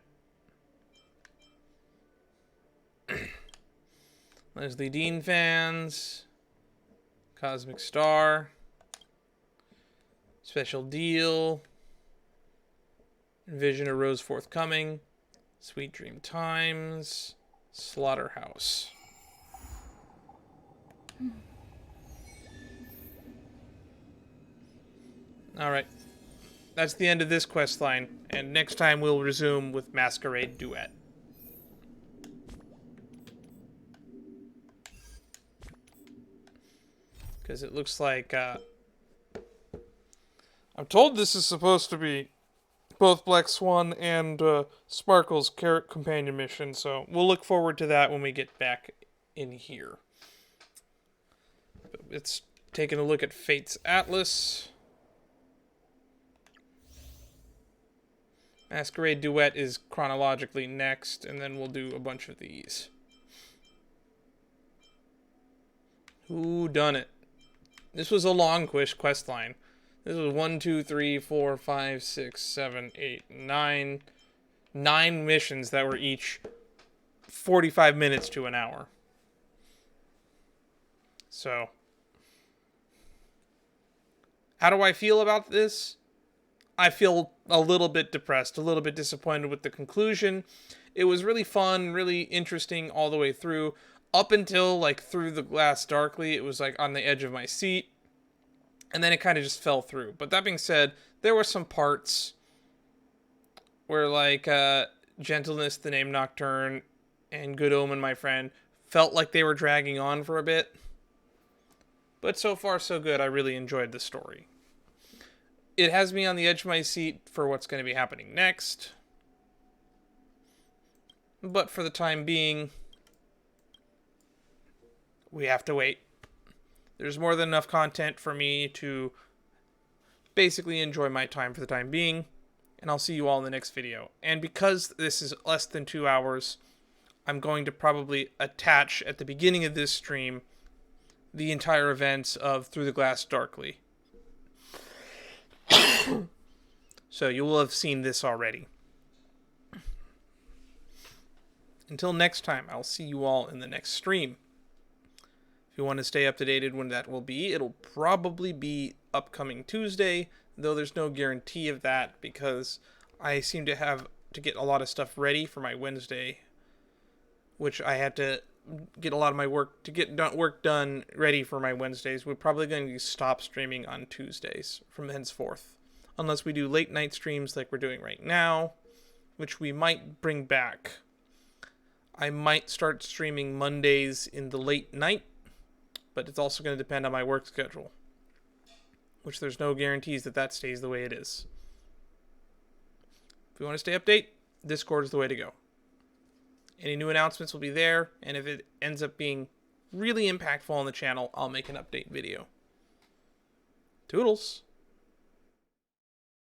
Leslie Dean fans. Cosmic Star. Special deal. Envision a rose forthcoming. Sweet Dream Times. Slaughterhouse. Alright. That's the end of this quest line. And next time we'll resume with Masquerade Duet. Because it looks like... I'm told this is supposed to be both Black Swan and Sparkle's Carrot Companion mission, so we'll look forward to that when we get back in here. It's taking a look at Fate's Atlas. Masquerade Duet is chronologically next, and then we'll do a bunch of these. Whodunit. This was a long quest line. This was 1, 2, 3, 4, 5, 6, 7, 8, 9. 9 missions that were each 45 minutes to an hour. So, how do I feel about this? I feel a little bit depressed, a little bit disappointed with the conclusion. It was really fun, really interesting all the way through. Up until, like, Through the Glass Darkly, it was, like, on the edge of my seat. And then it kind of just fell through. But that being said, there were some parts where, like, Gentleness, the Name Nocturne, and Good Omen, my friend, felt like they were dragging on for a bit. But so far, so good. I really enjoyed the story. It has me on the edge of my seat for what's going to be happening next. But for the time being, we have to wait. There's more than enough content for me to basically enjoy my time for the time being. And I'll see you all in the next video. And because this is less than 2 hours, I'm going to probably attach at the beginning of this stream the entire events of Through the Glass Darkly. So you will have seen this already. Until next time, I'll see you all in the next stream. If you want to stay up to date when that will be, it'll probably be upcoming Tuesday, though there's no guarantee of that because I seem to have to get a lot of stuff ready for my Wednesday, which I had to get a lot of my work done ready for my Wednesdays. We're probably going to stop streaming on Tuesdays from henceforth, unless we do late night streams like we're doing right now, which we might bring back. I might start streaming Mondays in the late night, but it's also going to depend on my work schedule, which there's no guarantees that that stays the way it is. If you want to stay update, Discord is the way to go. Any new announcements will be there, and if it ends up being really impactful on the channel, I'll make an update video. Toodles!